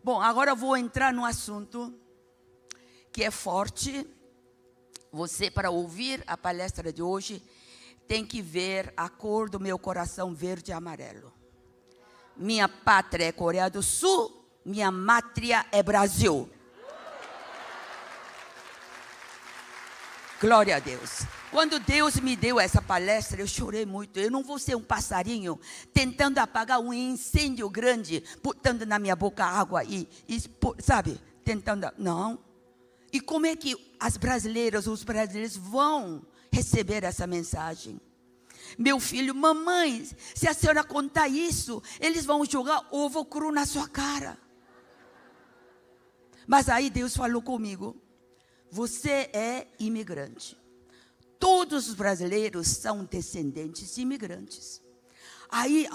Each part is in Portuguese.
Bom, agora eu vou entrar num assunto que é forte. Você, para ouvir a palestra de hoje, tem que ver a cor do meu coração verde e amarelo. Minha pátria é Coreia do Sul, minha mátria é Brasil. Glória a Deus. Quando Deus me deu essa palestra, eu chorei muito. Eu não vou ser um passarinho tentando apagar um incêndio grande, botando na minha boca água e sabe, tentando. Não. E como é que os brasileiros vão receber essa mensagem? Meu filho, mamãe, se a senhora contar isso, eles vão jogar ovo cru na sua cara. Mas aí Deus falou comigo: você é imigrante. Todos os brasileiros são descendentes de imigrantes. Aí,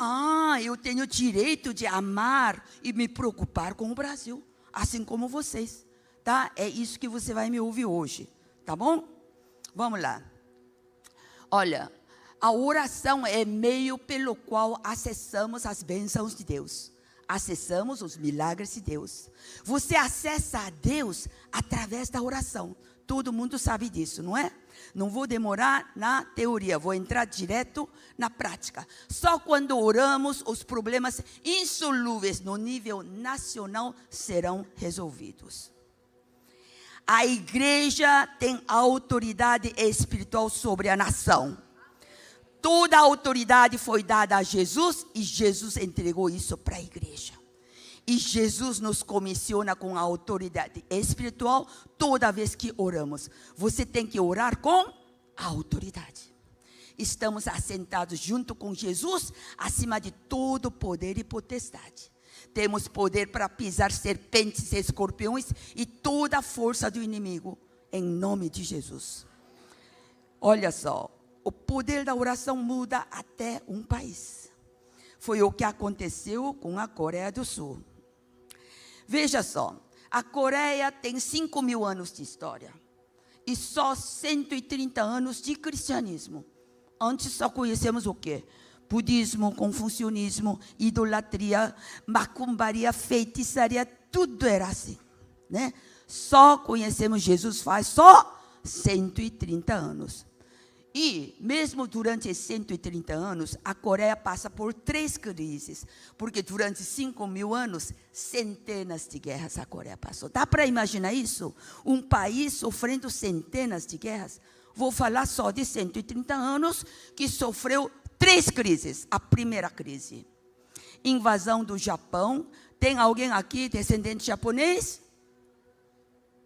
eu tenho direito de amar e me preocupar com o Brasil, assim como vocês, tá? É isso que você vai me ouvir hoje, tá bom? Vamos lá. Olha, a oração é meio pelo qual acessamos as bênçãos de Deus. Acessamos os milagres de Deus. Você acessa a Deus através da oração. Todo mundo sabe disso, não é? Não vou demorar na teoria, vou entrar direto na prática. Só quando oramos, os problemas insolúveis no nível nacional serão resolvidos. A igreja tem autoridade espiritual sobre a nação. Toda a autoridade foi dada a Jesus e Jesus entregou isso para a igreja. E Jesus nos comissiona com a autoridade espiritual toda vez que oramos. Você tem que orar com a autoridade. Estamos assentados junto com Jesus, acima de todo poder e potestade. Temos poder para pisar serpentes e escorpiões e toda a força do inimigo, em nome de Jesus. Olha só, o poder da oração muda até um país. Foi o que aconteceu com a Coreia do Sul. Veja só, a Coreia tem 5.000 anos de história e só 130 anos de cristianismo. Antes só conhecemos o quê? Budismo, confucionismo, idolatria, macumbaria, feitiçaria, tudo era assim, né? Só conhecemos Jesus faz só 130 anos. E, mesmo durante esses 130 anos, a Coreia passa por 3 crises. Porque durante 5.000 anos, centenas de guerras a Coreia passou. Dá para imaginar isso? Um país sofrendo centenas de guerras? Vou falar só de 130 anos que sofreu 3 crises. A primeira crise, invasão do Japão. Tem alguém aqui descendente japonês?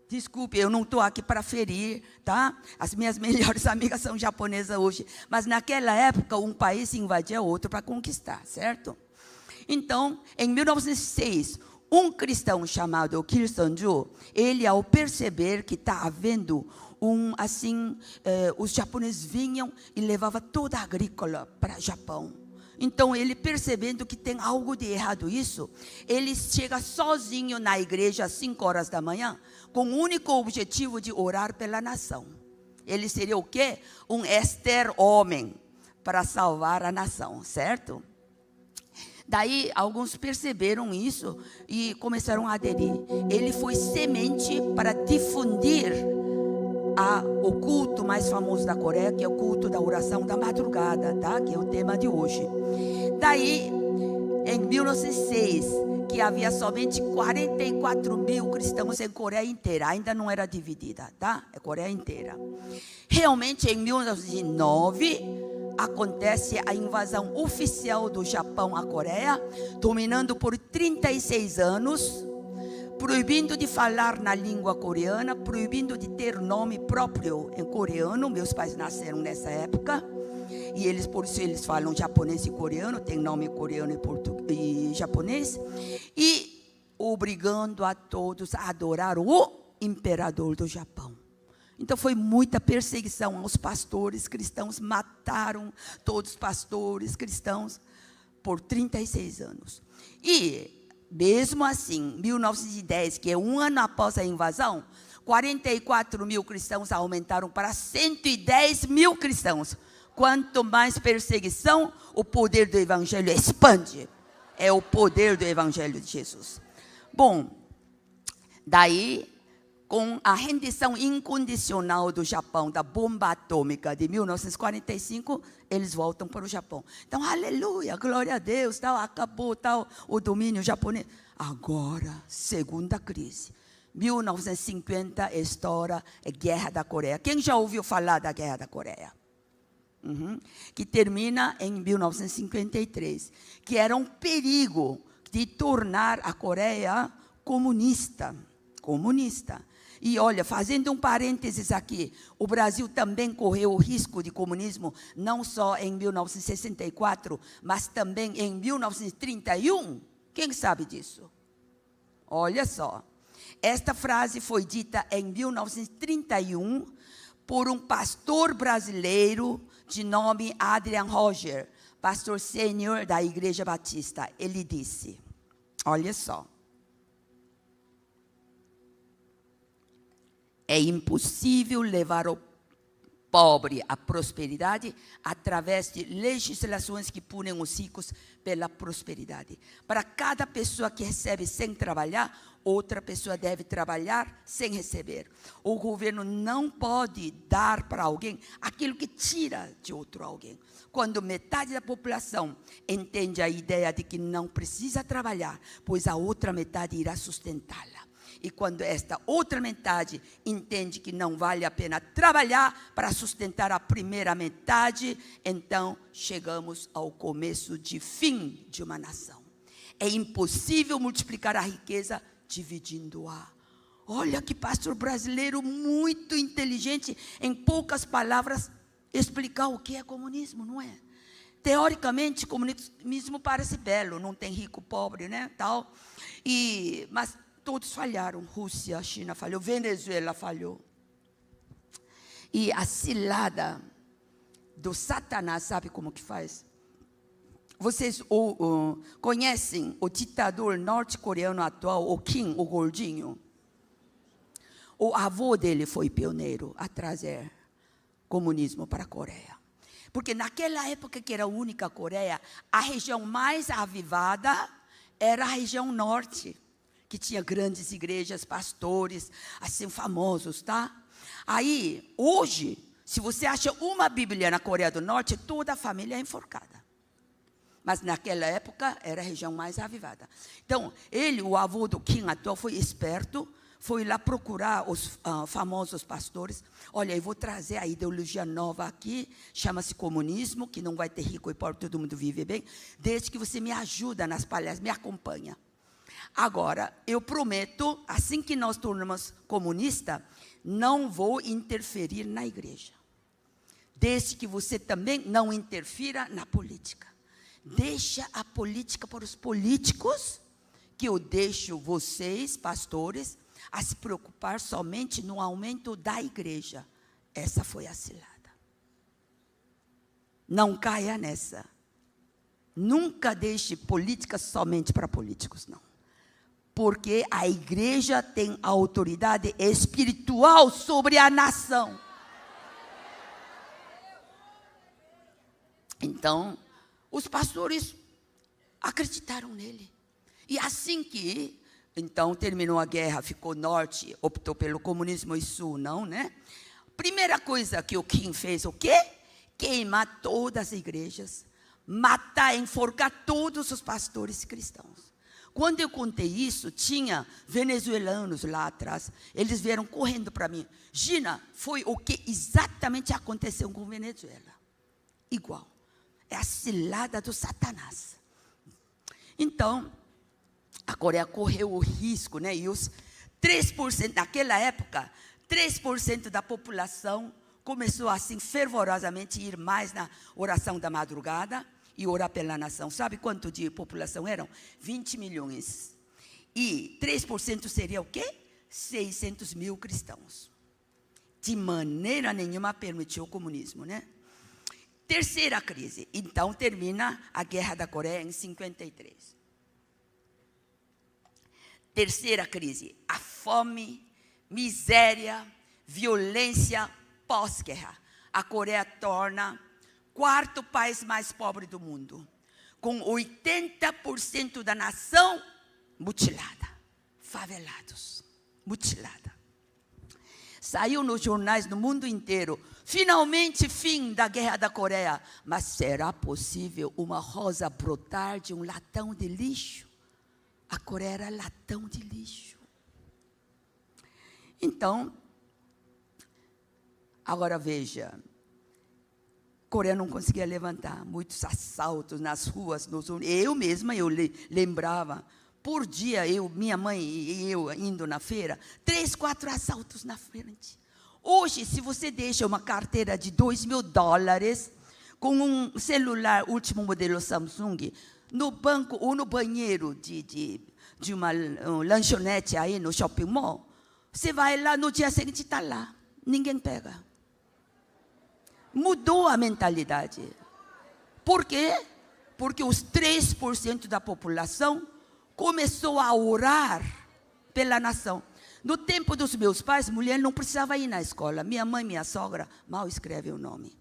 Desculpe, eu não estou aqui para ferir, tá? As minhas melhores amigas são japonesas hoje. Mas naquela época, um país invadia outro para conquistar, certo? Então, em 1906, um cristão chamado Kim Seon-ju, ele, ao perceber que está havendo os japoneses vinham e levavam toda a agrícola para o Japão. Então, ele percebendo que tem algo de errado isso, ele chega sozinho na igreja às 5 horas da manhã, com o único objetivo de orar pela nação. Ele seria o quê? Um Esther homem, para salvar a nação, certo? Daí, alguns perceberam isso e começaram a aderir. Ele foi semente para difundir o culto mais famoso da Coreia, que é o culto da oração da madrugada, tá? Que é o tema de hoje. Daí, em 1906, que havia somente 44.000 cristãos em Coreia inteira, ainda não era dividida, tá? É Coreia inteira. Realmente, em 1909, acontece a invasão oficial do Japão à Coreia, dominando por 36 anos, proibindo de falar na língua coreana, proibindo de ter nome próprio em coreano. Meus pais nasceram nessa época e por isso eles falam japonês e coreano, tem nome coreano e japonês, e obrigando a todos a adorar o imperador do Japão. Então foi muita perseguição aos pastores cristãos, mataram todos os pastores cristãos por 36 anos. E mesmo assim, 1910, que é um ano após a invasão, 44.000 cristãos aumentaram para 110.000 cristãos. Quanto mais perseguição, o poder do evangelho expande. É o poder do evangelho de Jesus. Bom, daí, com a rendição incondicional do Japão, da bomba atômica de 1945, eles voltam para o Japão. Então, aleluia, glória a Deus, tal, acabou tal, o domínio japonês. Agora, segunda crise. 1950 estoura a Guerra da Coreia. Quem já ouviu falar da Guerra da Coreia? Que termina em 1953, que era um perigo de tornar a Coreia comunista. E olha, fazendo um parênteses aqui, o Brasil também correu o risco de comunismo, não só em 1964, mas também em 1931. Quem sabe disso? Olha só, esta frase foi dita em 1931 por um pastor brasileiro de nome Adrian Roger, pastor sênior da Igreja Batista. Ele disse, olha só, é impossível levar o pobre à prosperidade através de legislações que punem os ricos pela prosperidade. Para cada pessoa que recebe sem trabalhar, outra pessoa deve trabalhar sem receber. O governo não pode dar para alguém aquilo que tira de outro alguém. Quando metade da população entende a ideia de que não precisa trabalhar, pois a outra metade irá sustentá-la. E quando esta outra metade entende que não vale a pena trabalhar para sustentar a primeira metade, então chegamos ao começo de fim de uma nação. É impossível multiplicar a riqueza dividindo-a. Olha que pastor brasileiro muito inteligente, em poucas palavras, explicar o que é comunismo, não é? Teoricamente, comunismo parece belo, não tem rico, pobre, né, tal. Mas todos falharam. Rússia, China falhou, Venezuela falhou. E a cilada do Satanás, sabe como que faz? Vocês conhecem o ditador norte-coreano atual, o Kim, o gordinho? O avô dele foi pioneiro a trazer comunismo para a Coreia. Porque naquela época que era a única Coreia, a região mais avivada era a região norte, que tinha grandes igrejas, pastores, assim, famosos, tá? Aí, hoje, se você acha uma Bíblia na Coreia do Norte, toda a família é enforcada. Mas naquela época, era a região mais avivada. Então, ele, o avô do Kim atual, foi esperto, foi lá procurar os famosos pastores. Olha, eu vou trazer a ideologia nova aqui, chama-se comunismo, que não vai ter rico e pobre, todo mundo vive bem, desde que você me ajuda nas palestras, me acompanha. Agora, eu prometo, assim que nós tornamos comunista, não vou interferir na igreja. Desde que você também não interfira na política. Deixa a política para os políticos, que eu deixo vocês, pastores, a se preocupar somente no aumento da igreja. Essa foi a cilada. Não caia nessa. Nunca deixe política somente para políticos, não. Porque a igreja tem autoridade espiritual sobre a nação. Então, os pastores acreditaram nele. E assim que, então, terminou a guerra, ficou norte, optou pelo comunismo e sul, não, né? Primeira coisa que o Kim fez, o quê? Queimar todas as igrejas, matar, enforcar todos os pastores cristãos. Quando eu contei isso, tinha venezuelanos lá atrás, eles vieram correndo para mim. Gina, foi o que exatamente aconteceu com Venezuela. Igual. É a cilada do Satanás. Então, a Coreia correu o risco, né? E os 3%, naquela época, 3% da população começou assim fervorosamente a ir mais na oração da madrugada e orar pela nação. Sabe quanto de população eram? 20 milhões. E 3% seria o quê? 600 mil cristãos. De maneira nenhuma permitiu o comunismo, né? Terceira crise. Então, termina a Guerra da Coreia em 53. Terceira crise. A fome, miséria, violência pós-guerra. A Coreia torna quarto país mais pobre do mundo, com 80% da nação mutilada. favelados, mutilada. Saiu nos jornais no mundo inteiro. Finalmente, fim da Guerra da Coreia. Mas será possível uma rosa brotar de um latão de lixo? A Coreia era latão de lixo. Então, agora veja. A Coreia não conseguia levantar. Muitos assaltos nas ruas. Eu mesma, lembrava. Por dia, minha mãe e eu indo na feira, 3, 4 assaltos na frente. Hoje, se você deixa uma carteira de $2.000 com um celular último modelo Samsung no banco ou no banheiro de uma lanchonete aí no shopping mall, você vai lá, no dia seguinte está lá, ninguém pega. Mudou a mentalidade. Por quê? Porque os 3% da população começou a orar pela nação. No tempo dos meus pais, mulher não precisava ir na escola. Minha mãe e minha sogra mal escrevem o nome.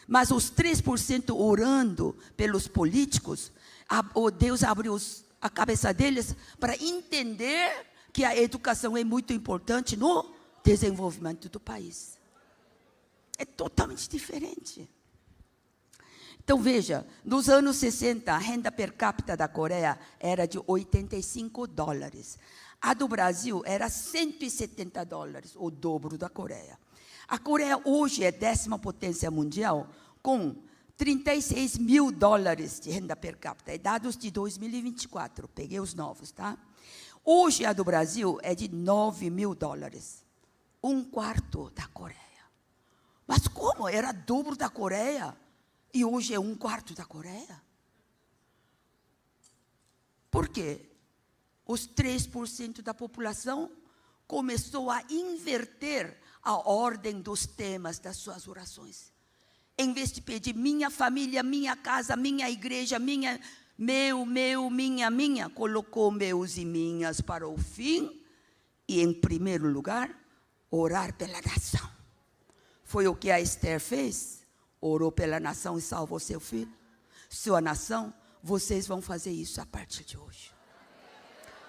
Mas os 3% orando pelos políticos, Deus abriu a cabeça deles para entender que a educação é muito importante no desenvolvimento do país. É totalmente diferente. Então, veja, nos anos 60, a renda per capita da Coreia era de $85. A do Brasil era $170, o dobro da Coreia. A Coreia hoje é 10ª potência mundial, com $36 mil de renda per capita. É dados de 2024, peguei os novos, tá? Hoje a do Brasil é de $9 mil, 1/4 da Coreia. Mas como? Era dobro da Coreia? E hoje é 1/4 da Coreia? Por quê? Os 3% da população começou a inverter a ordem dos temas das suas orações. Em vez de pedir minha família, minha casa, minha igreja, minha, colocou meus e minhas para o fim. E, em primeiro lugar, orar pela nação. Foi o que a Esther fez. Orou pela nação e salvou seu filho. Sua nação, vocês vão fazer isso a partir de hoje.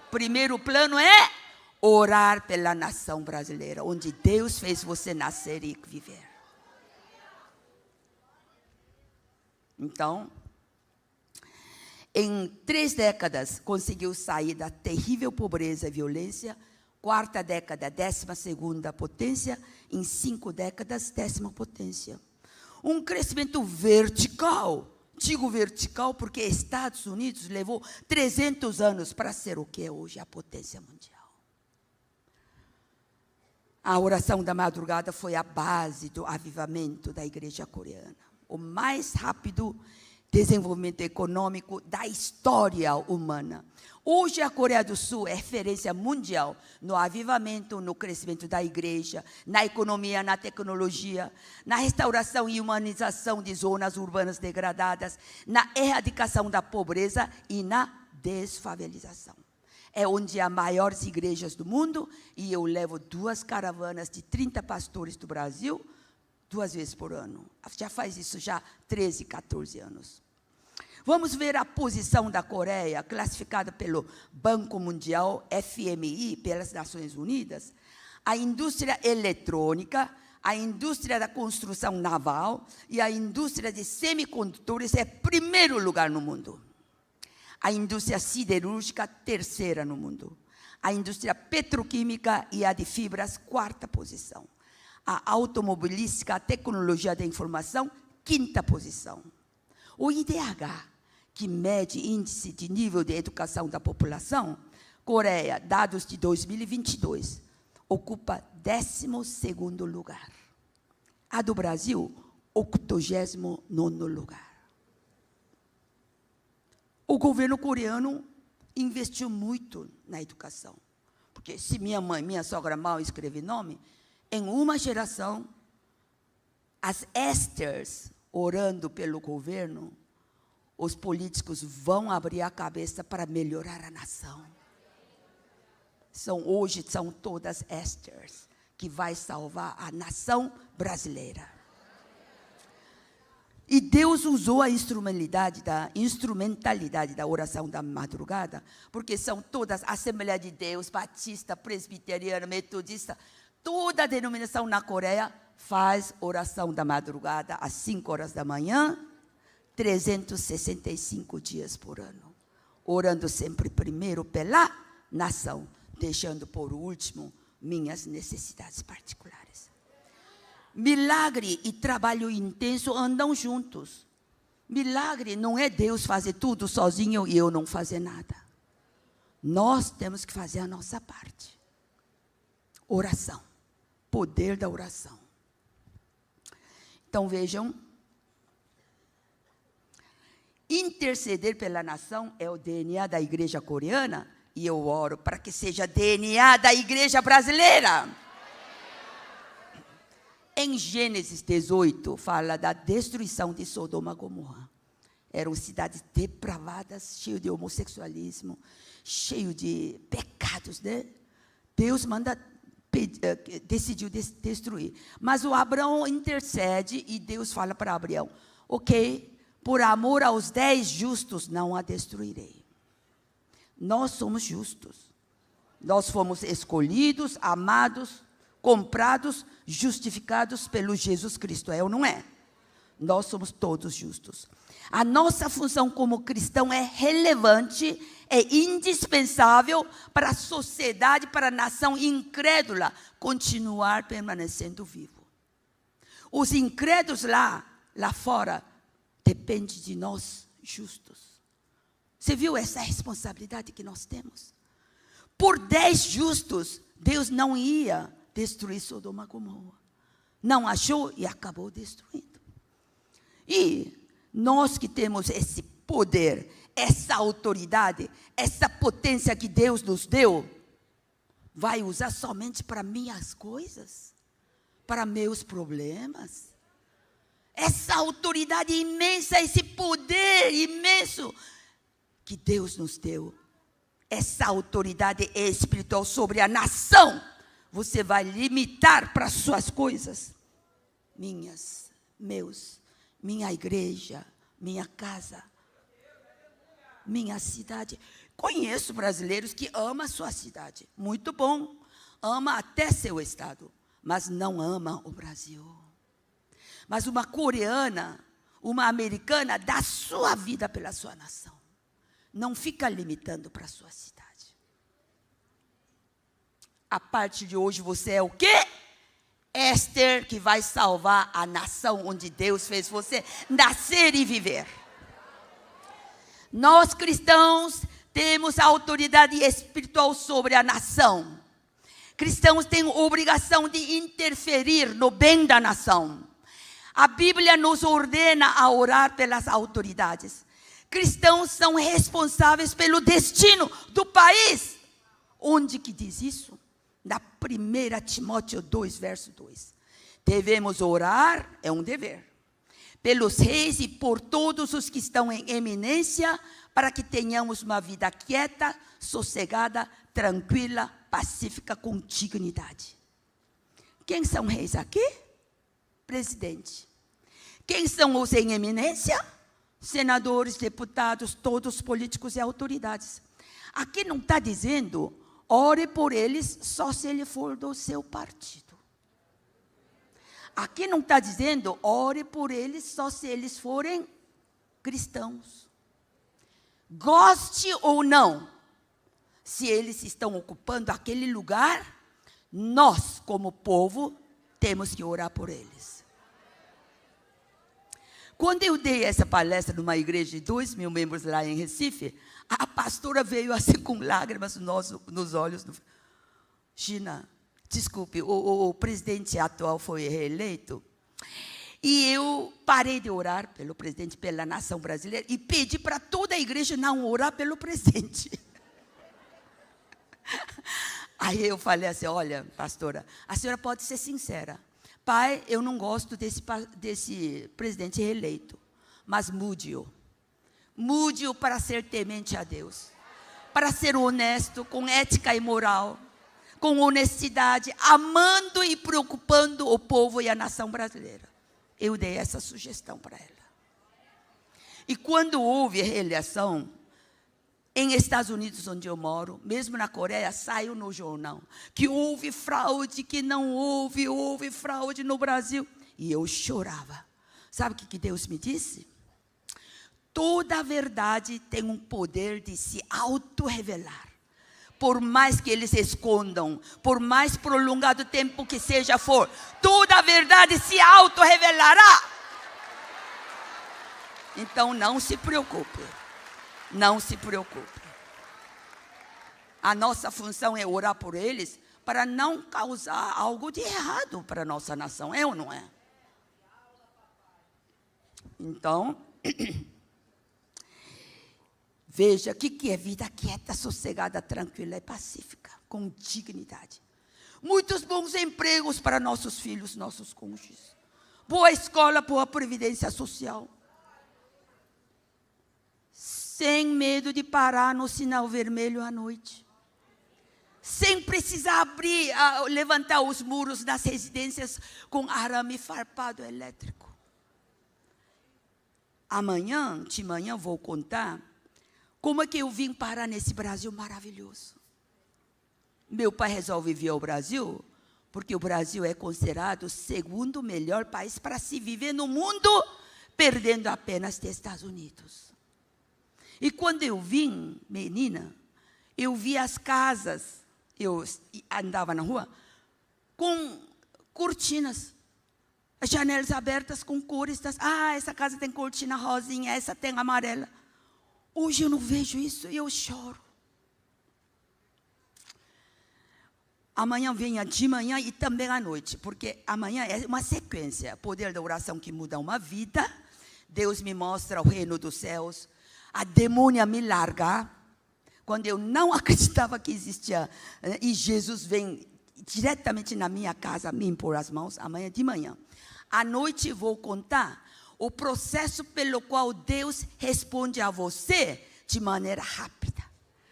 Primeiro plano é orar pela nação brasileira, onde Deus fez você nascer e viver. Então, em 3 décadas, conseguiu sair da terrível pobreza e violência. 4ª década, 12ª potência. Em 5 décadas, 10ª potência. Um crescimento vertical. Digo vertical porque Estados Unidos levou 300 anos para ser o que é hoje a potência mundial. A oração da madrugada foi a base do avivamento da igreja coreana. O mais rápido desenvolvimento econômico da história humana. Hoje a Coreia do Sul é referência mundial no avivamento, no crescimento da igreja, na economia, na tecnologia, na restauração e humanização de zonas urbanas degradadas, na erradicação da pobreza e na desfavelização. É onde há maiores igrejas do mundo, e eu levo 2 caravanas de 30 pastores do Brasil 2 vezes por ano. Já faz isso já 13, 14 anos. Vamos ver a posição da Coreia, classificada pelo Banco Mundial, FMI, pelas Nações Unidas. A indústria eletrônica, a indústria da construção naval e a indústria de semicondutores é primeiro lugar no mundo. A indústria siderúrgica, terceira no mundo. A indústria petroquímica e a de fibras, 4ª posição. A automobilística, a tecnologia da informação, 5ª posição. O IDH, que mede índice de nível de educação da população, Coreia, dados de 2022, ocupa 12º lugar. A do Brasil, 89º lugar. O governo coreano investiu muito na educação. Porque se minha sogra mal escreve nome, em uma geração, as Esthers orando pelo governo, os políticos vão abrir a cabeça para melhorar a nação. Hoje são todas Esthers que vai salvar a nação brasileira. E Deus usou a instrumentalidade da oração da madrugada, porque são todas Assembleia de Deus, Batista, Presbiteriana, Metodista, toda a denominação na Coreia faz oração da madrugada às 5 horas da manhã, 365 dias por ano. Orando sempre primeiro pela nação, deixando por último minhas necessidades particulares. Milagre e trabalho intenso andam juntos. Milagre não é Deus fazer tudo sozinho e eu não fazer nada. Nós temos que fazer a nossa parte. Oração. Poder da oração. Então vejam. Interceder pela nação é o DNA da igreja coreana. E eu oro para que seja DNA da igreja brasileira. Em Gênesis 18, fala da destruição de Sodoma e Gomorra. Eram cidades depravadas, cheias de homossexualismo, cheias de pecados, né? Deus decidiu destruir. Mas o Abraão intercede e Deus fala para Abraão, ok, por amor aos 10 justos não a destruirei. Nós somos justos. Nós fomos escolhidos, amados, comprados, justificados pelo Jesus Cristo, é ou não é? Nós somos todos justos. A nossa função como cristão é relevante, é indispensável para a sociedade, para a nação incrédula continuar permanecendo vivo. Os incrédulos lá fora dependem de nós justos. Você viu essa responsabilidade que nós temos? Por 10 justos, Deus não ia destruir Sodoma e Gomorra. Não achou e acabou destruindo. E nós que temos esse poder, essa autoridade, essa potência que Deus nos deu, vai usar somente para minhas coisas? Para meus problemas? Essa autoridade imensa, esse poder imenso que Deus nos deu, essa autoridade espiritual sobre a nação, você vai limitar para suas coisas? Minha igreja, minha casa, minha cidade. Conheço brasileiros que amam a sua cidade. Muito bom. Ama até seu estado, mas não ama o Brasil. Mas uma coreana, uma americana, dá sua vida pela sua nação. Não fica limitando para a sua cidade. A partir de hoje você é o quê? Esther, que vai salvar a nação onde Deus fez você nascer e viver. Nós cristãos temos a autoridade espiritual sobre a nação. Cristãos têm obrigação de interferir no bem da nação. A Bíblia nos ordena a orar pelas autoridades. Cristãos são responsáveis pelo destino do país. Onde que diz isso? Na 1 Timóteo 2, verso 2. Devemos orar, é um dever, pelos reis e por todos os que estão em eminência, para que tenhamos uma vida quieta, sossegada, tranquila, pacífica, com dignidade. Quem são reis aqui? Presidente. Quem são os em eminência? Senadores, deputados, todos políticos e autoridades. Aqui não está dizendo, ore por eles só se ele for do seu partido. Aqui não está dizendo, ore por eles só se eles forem cristãos. Goste ou não, se eles estão ocupando aquele lugar, nós, como povo, temos que orar por eles. Quando eu dei essa palestra numa igreja de 2.000 membros lá em Recife, a pastora veio assim com lágrimas nos olhos. Gina, desculpe, o presidente atual foi reeleito. E eu parei de orar pelo presidente, pela nação brasileira, e pedi para toda a igreja não orar pelo presidente. Aí eu falei assim, olha, pastora, a senhora pode ser sincera. Pai, eu não gosto desse presidente reeleito, mas mude-o. Mude-o para ser temente a Deus, para ser honesto, com ética e moral, com honestidade, amando e preocupando o povo e a nação brasileira. Eu dei essa sugestão para ela. E quando houve reeleição, em Estados Unidos, onde eu moro, mesmo na Coreia, saiu no jornal que houve fraude, que não houve fraude no Brasil. E eu chorava. Sabe o que Deus me disse? Toda a verdade tem um poder de se auto-revelar. Por mais que eles escondam, por mais prolongado tempo que seja for, toda a verdade se auto-revelará. Então não se preocupe. Não se preocupe. A nossa função é orar por eles para não causar algo de errado para a nossa nação, é ou não é? Então, veja o que é vida quieta, sossegada, tranquila e pacífica, com dignidade. Muitos bons empregos para nossos filhos, nossos cônjuges. Boa escola, boa previdência social. Sem medo de parar no sinal vermelho à noite. Sem precisar levantar os muros das residências com arame farpado elétrico. De manhã vou contar como é que eu vim parar nesse Brasil maravilhoso. Meu pai resolve vir ao Brasil, porque o Brasil é considerado o segundo melhor país para se viver no mundo, perdendo apenas dos Estados Unidos. E quando eu vim, menina, eu vi as casas, eu andava na rua, com cortinas, as janelas abertas com cores, essa casa tem cortina rosinha, essa tem amarela. Hoje eu não vejo isso e eu choro. Amanhã venha de manhã e também à noite, porque amanhã é uma sequência, poder da oração que muda uma vida, Deus me mostra o reino dos céus, a demônia me larga, quando eu não acreditava que existia, e Jesus vem diretamente na minha casa me impor as mãos, amanhã de manhã. À noite vou contar o processo pelo qual Deus responde a você de maneira rápida.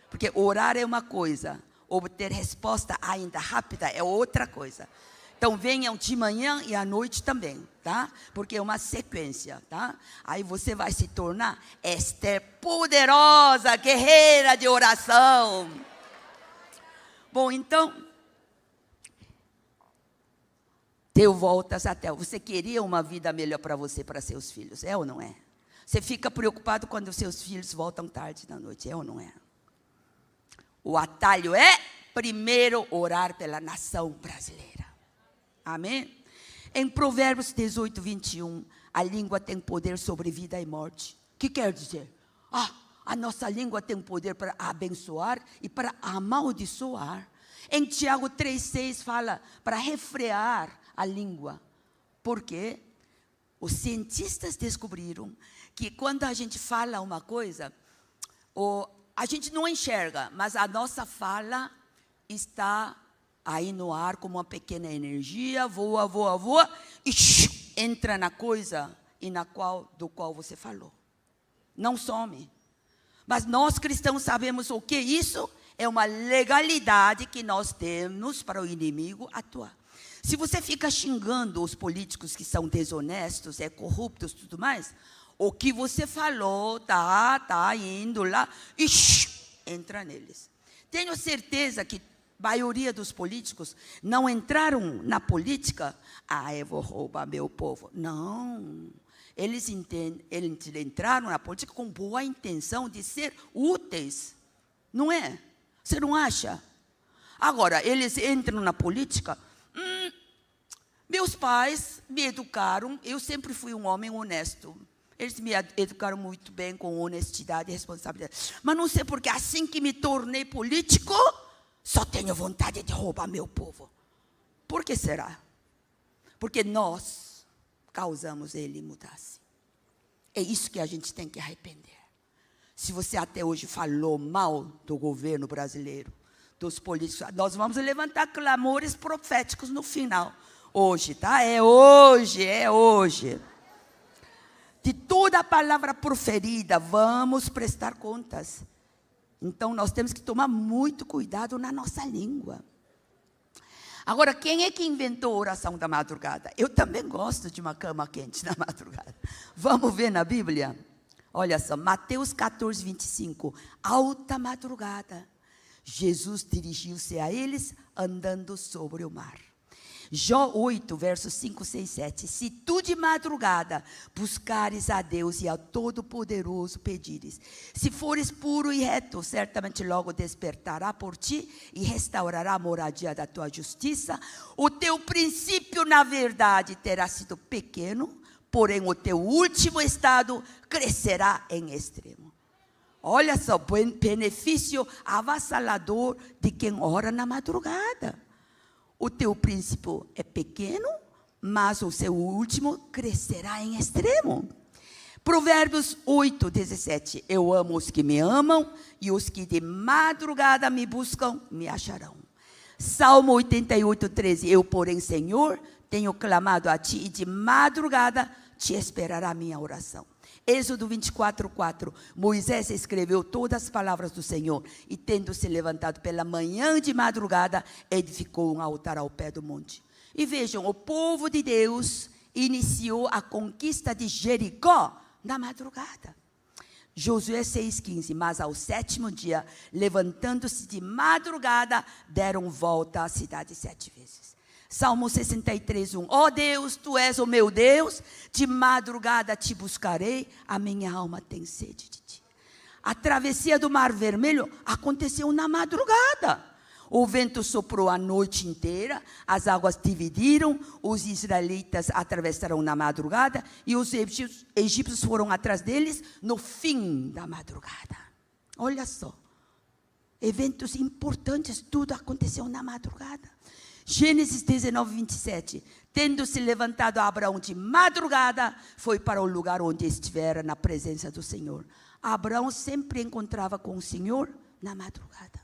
Porque orar é uma coisa, obter resposta ainda rápida é outra coisa. Então venham de manhã e à noite também, tá? Porque é uma sequência, tá? Aí você vai se tornar Esther poderosa, guerreira de oração. Bom, então, deu voltas até. Você queria uma vida melhor para você, para seus filhos, é ou não é? Você fica preocupado quando os seus filhos voltam tarde da noite, é ou não é? O atalho é, primeiro, orar pela nação brasileira. Amém? Em Provérbios 18, 21, a língua tem poder sobre vida e morte. O que quer dizer? A nossa língua tem poder para abençoar e para amaldiçoar. Em Tiago 3,6 fala para refrear a língua. Por quê? Os cientistas descobriram que quando a gente fala uma coisa, a gente não enxerga, mas a nossa fala está aí no ar como uma pequena energia, voa, e entra na coisa do qual você falou. Não some. Mas nós cristãos sabemos o que é isso? É uma legalidade que nós temos para o inimigo atuar. Se você fica xingando os políticos que são desonestos, corruptos e tudo mais, o que você falou tá indo lá e entra neles. Tenho certeza que a maioria dos políticos não entraram na política, eu vou roubar meu povo. Não, eles entraram na política com boa intenção de ser úteis, não é? Você não acha? Agora, eles entram na política, meus pais me educaram, eu sempre fui um homem honesto. Eles me educaram muito bem, com honestidade e responsabilidade. Mas não sei porque, assim que me tornei político, só tenho vontade de roubar meu povo. Por que será? Porque nós causamos ele mudar-se. É isso que a gente tem que arrepender. Se você até hoje falou mal do governo brasileiro, dos políticos, nós vamos levantar clamores proféticos no final. Hoje, tá? É hoje. De toda a palavra proferida, vamos prestar contas. Então, nós temos que tomar muito cuidado na nossa língua. Agora, quem é que inventou a oração da madrugada? Eu também gosto de uma cama quente na madrugada. Vamos ver na Bíblia? Olha só, Mateus 14, 25. Alta madrugada, Jesus dirigiu-se a eles andando sobre o mar. Jó 8, versos 5, 6, 7. Se tu de madrugada buscares a Deus e ao Todo-Poderoso pedires, se fores puro e reto, certamente logo despertará por ti e restaurará a moradia da tua justiça. O teu princípio, na verdade, terá sido pequeno, porém o teu último estado crescerá em extremo. Olha só, o benefício avassalador de quem ora na madrugada. O teu princípio é pequeno, mas o seu último crescerá em extremo. Provérbios 8, 17. Eu amo os que me amam, e os que de madrugada me buscam, me acharão. Salmo 88, 13. Eu, porém, Senhor, tenho clamado a ti, e de madrugada te esperará a minha oração. Êxodo 24, 4. Moisés escreveu todas as palavras do Senhor, e tendo se levantado pela manhã de madrugada, edificou um altar ao pé do monte. E vejam, o povo de Deus iniciou a conquista de Jericó na madrugada. Josué 6,15. Mas ao sétimo dia, levantando-se de madrugada, deram volta à cidade 7 vezes. Salmo 63, 1. Ó Deus, tu és o meu Deus, de madrugada te buscarei, a minha alma tem sede de ti. A travessia do Mar Vermelho aconteceu na madrugada. O vento soprou a noite inteira, as águas dividiram, os israelitas atravessaram na madrugada, e os egípcios foram atrás deles no fim da madrugada. Olha só, eventos importantes, tudo aconteceu na madrugada. Gênesis 19, 27. Tendo se levantado Abraão de madrugada, foi para o lugar onde estivera na presença do Senhor. Abraão sempre encontrava com o Senhor na madrugada.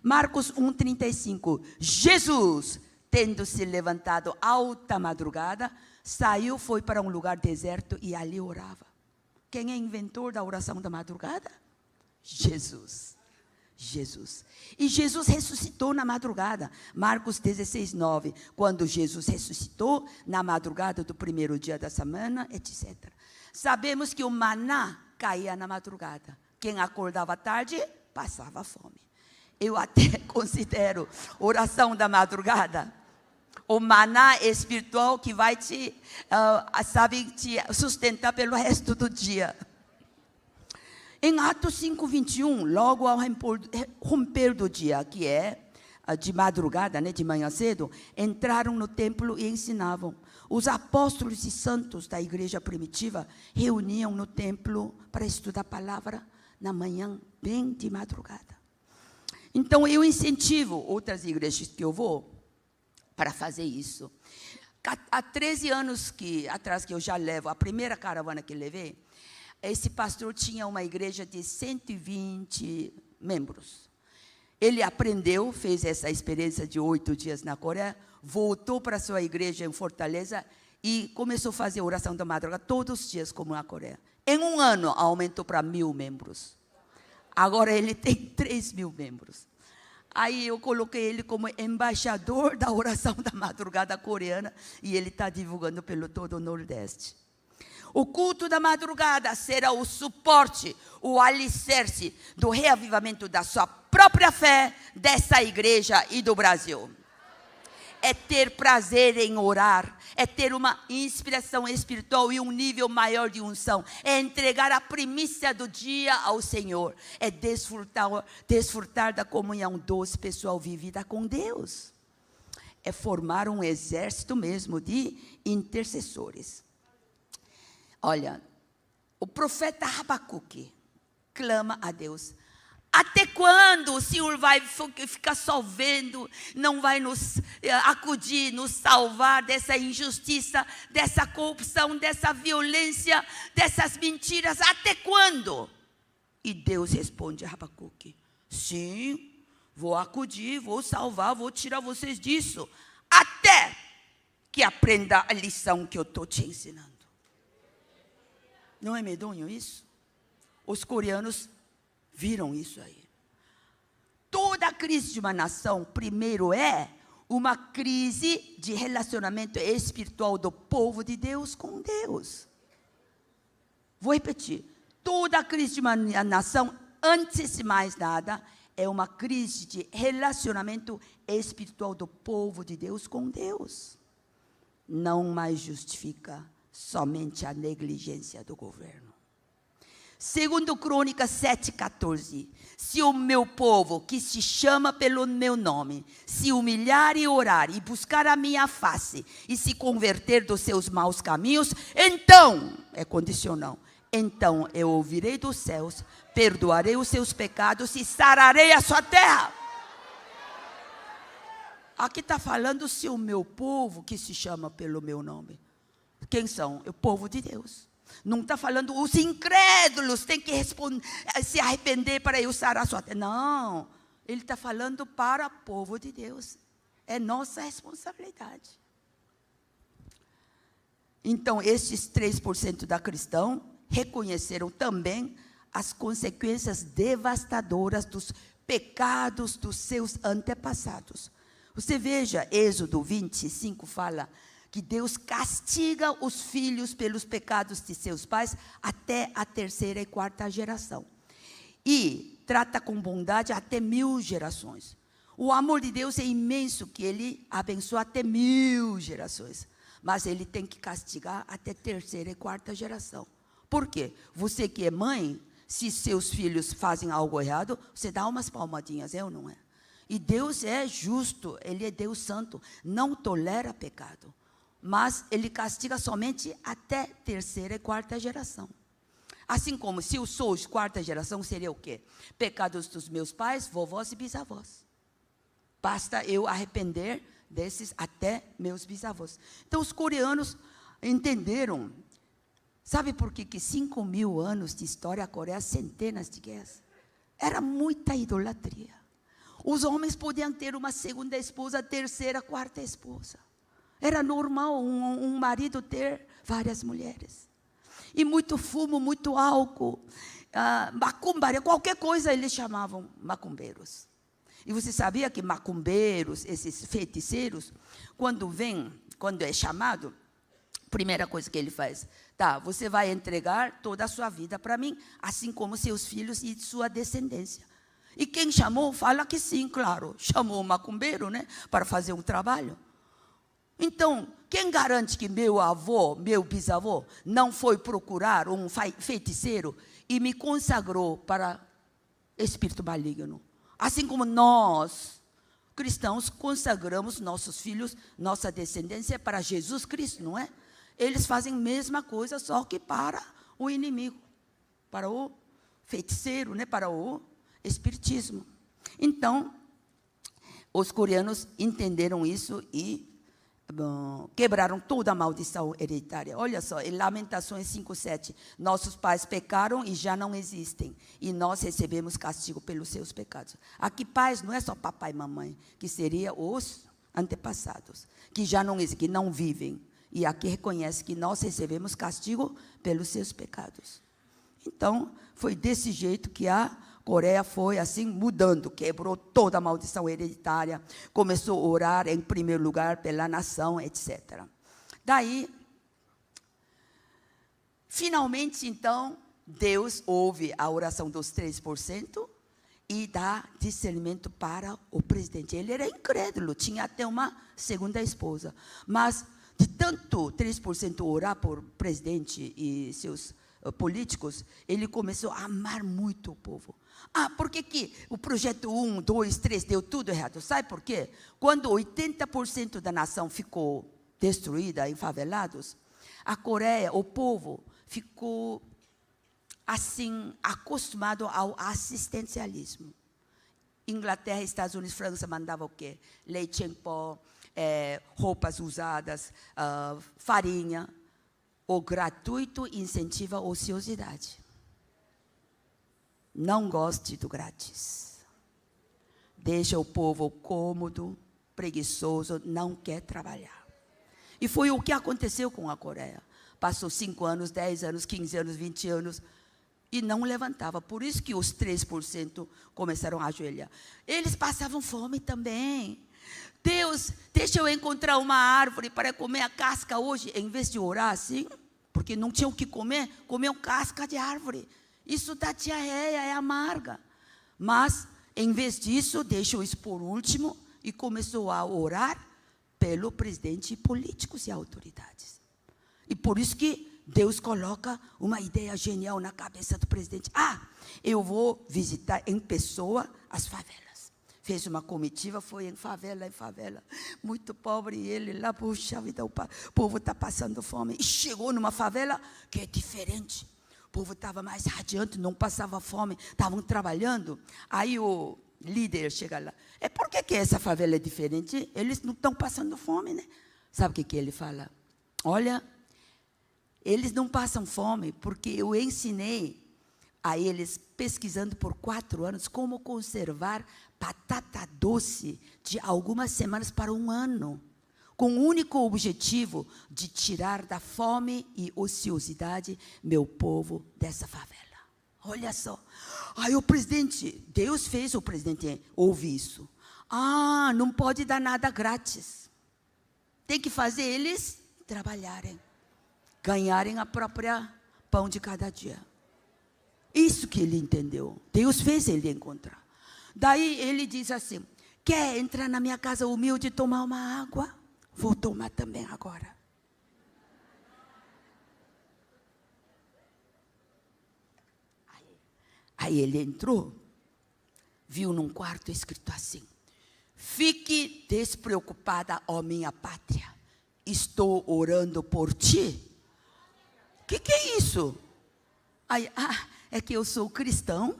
Marcos 1, 35. Jesus, tendo se levantado alta madrugada, saiu, foi para um lugar deserto e ali orava. Quem é inventor da oração da madrugada? Jesus. Jesus. E Jesus ressuscitou na madrugada. Marcos 16, 9. Quando Jesus ressuscitou, na madrugada do primeiro dia da semana, etc. Sabemos que o maná caía na madrugada. Quem acordava tarde, passava fome. Eu até considero oração da madrugada o maná espiritual que vai te sustentar pelo resto do dia. Em Atos 5, 21, logo ao romper do dia, que é de madrugada, de manhã cedo, entraram no templo e ensinavam. Os apóstolos e santos da igreja primitiva reuniam no templo para estudar a palavra na manhã, bem de madrugada. Então, eu incentivo outras igrejas que eu vou para fazer isso. Há 13 anos atrás que eu já levo, a primeira caravana que levei, esse pastor tinha uma igreja de 120 membros. Ele aprendeu, fez essa experiência de 8 dias na Coreia, voltou para a sua igreja em Fortaleza e começou a fazer oração da madrugada todos os dias, como na Coreia. Em um ano, aumentou para 1.000 membros. Agora ele tem 3.000 membros. Aí eu coloquei ele como embaixador da oração da madrugada coreana e ele está divulgando pelo todo o Nordeste. O culto da madrugada será o suporte, o alicerce do reavivamento da sua própria fé, dessa igreja e do Brasil. É ter prazer em orar, é ter uma inspiração espiritual e um nível maior de unção, é entregar a primícia do dia ao Senhor, é desfrutar da comunhão doce pessoal vivida com Deus, é formar um exército mesmo de intercessores. Olha, o profeta Habacuque clama a Deus. Até quando o Senhor vai ficar só vendo, não vai nos acudir, nos salvar dessa injustiça, dessa corrupção, dessa violência, dessas mentiras? Até quando? E Deus responde a Habacuque: sim, vou acudir, vou salvar, vou tirar vocês disso, até que aprenda a lição que eu estou te ensinando. Não é medonho isso? Os coreanos viram isso aí. Toda a crise de uma nação, primeiro, é uma crise de relacionamento espiritual do povo de Deus com Deus. Vou repetir. Toda crise de uma nação, antes de mais nada, é uma crise de relacionamento espiritual do povo de Deus com Deus. Não mais justifica somente a negligência do governo. Segundo Crônicas 7,14, se o meu povo, que se chama pelo meu nome, se humilhar e orar, e buscar a minha face, e se converter dos seus maus caminhos, então, é condicional, então eu ouvirei dos céus, perdoarei os seus pecados e sararei a sua terra. Aqui está falando se o meu povo, que se chama pelo meu nome. Quem são? O povo de Deus. Não está falando os incrédulos têm que se arrepender para eu sarar a sua terra. Não, ele está falando para o povo de Deus. É nossa responsabilidade. Então, estes 3% da cristão reconheceram também as consequências devastadoras dos pecados dos seus antepassados. Você veja, Êxodo 25 fala que Deus castiga os filhos pelos pecados de seus pais até a 3ª e 4ª geração. E trata com bondade até 1000 gerações. O amor de Deus é imenso, que Ele abençoa até 1000 gerações. Mas Ele tem que castigar até 3ª e 4ª geração. Por quê? Você que é mãe, se seus filhos fazem algo errado, você dá umas palmadinhas, é ou não é? E Deus é justo, Ele é Deus santo, não tolera pecado. Mas Ele castiga somente até 3ª e 4ª geração. Assim como se eu sou de 4ª geração, seria o quê? Pecados dos meus pais, vovós e bisavós. Basta eu arrepender desses até meus bisavós. Então os coreanos entenderam. Sabe por que 5.000 anos de história, a Coreia, centenas de guerras? Era muita idolatria. Os homens podiam ter uma segunda esposa, 3ª, 4ª esposa. Era normal um marido ter várias mulheres. E muito fumo, muito álcool, macumbaria, qualquer coisa eles chamavam macumbeiros. E você sabia que macumbeiros, esses feiticeiros, quando é chamado, primeira coisa que ele faz, tá, você vai entregar toda a sua vida para mim, assim como seus filhos e sua descendência. E quem chamou, fala que sim, claro, chamou o macumbeiro, né, para fazer um trabalho. Então, quem garante que meu avô, meu bisavô, não foi procurar um feiticeiro e me consagrou para espírito maligno? Assim como nós, cristãos, consagramos nossos filhos, nossa descendência para Jesus Cristo, não é? Eles fazem a mesma coisa, só que para o inimigo, para o feiticeiro, né? Para o espiritismo. Então, os coreanos entenderam isso e quebraram toda a maldição hereditária. Olha só, em Lamentações 5:7, nossos pais pecaram e já não existem, e nós recebemos castigo pelos seus pecados. Aqui pais não é só papai e mamãe, que seria os antepassados, que já não existem, que não vivem. E aqui reconhece que nós recebemos castigo pelos seus pecados. Então, foi desse jeito que a Coreia foi assim mudando, quebrou toda a maldição hereditária, começou a orar em primeiro lugar pela nação, etc. Daí, finalmente, então, Deus ouve a oração dos 3% e dá discernimento para o presidente. Ele era incrédulo, tinha até uma segunda esposa, mas de tanto 3% orar por presidente e seus políticos, ele começou a amar muito o povo. Por que o projeto 1, 2, 3 deu tudo errado? Sabe por quê? Quando 80% da nação ficou destruída em favelados, a Coreia, o povo, ficou assim, acostumado ao assistencialismo. Inglaterra, Estados Unidos, França mandavam o quê? Leite em pó, roupas usadas, farinha. O gratuito incentiva a ociosidade. Não goste do grátis. Deixa o povo cômodo, preguiçoso, não quer trabalhar. E foi o que aconteceu com a Coreia. Passou 5 anos, 10 anos, 15 anos, 20 anos, e não levantava. Por isso que os 3% começaram a ajoelhar. Eles passavam fome também. Deus, deixa eu encontrar uma árvore para comer a casca hoje, em vez de orar assim, porque não tinha o que comer, comiam casca de árvore. Isso dá diarreia, é amarga. Mas, em vez disso, deixou isso por último e começou a orar pelo presidente, políticos e autoridades. E por isso que Deus coloca uma ideia genial na cabeça do presidente. Eu vou visitar em pessoa as favelas. Fez uma comitiva, foi em favela, muito pobre, e ele lá, puxa vida, o povo está passando fome. E chegou numa favela que é diferente. O povo estava mais radiante, não passava fome, estavam trabalhando. Aí o líder chega lá. Por que essa favela é diferente? Eles não estão passando fome, né? Sabe o que ele fala? Olha, eles não passam fome porque eu ensinei a eles, pesquisando por 4 anos, como conservar batata doce de algumas semanas para 1 ano, com o único objetivo de tirar da fome e ociosidade meu povo dessa favela. Olha só. Aí o presidente, Deus fez o presidente ouvir isso. Não pode dar nada grátis. Tem que fazer eles trabalharem, ganharem a própria pão de cada dia. Isso que ele entendeu. Deus fez ele encontrar. Daí ele diz assim: quer entrar na minha casa humilde e tomar uma água? Vou tomar também agora. Aí ele entrou, viu num quarto escrito assim: fique despreocupada, ó minha pátria, estou orando por ti. O que é isso? Aí, é que eu sou cristão,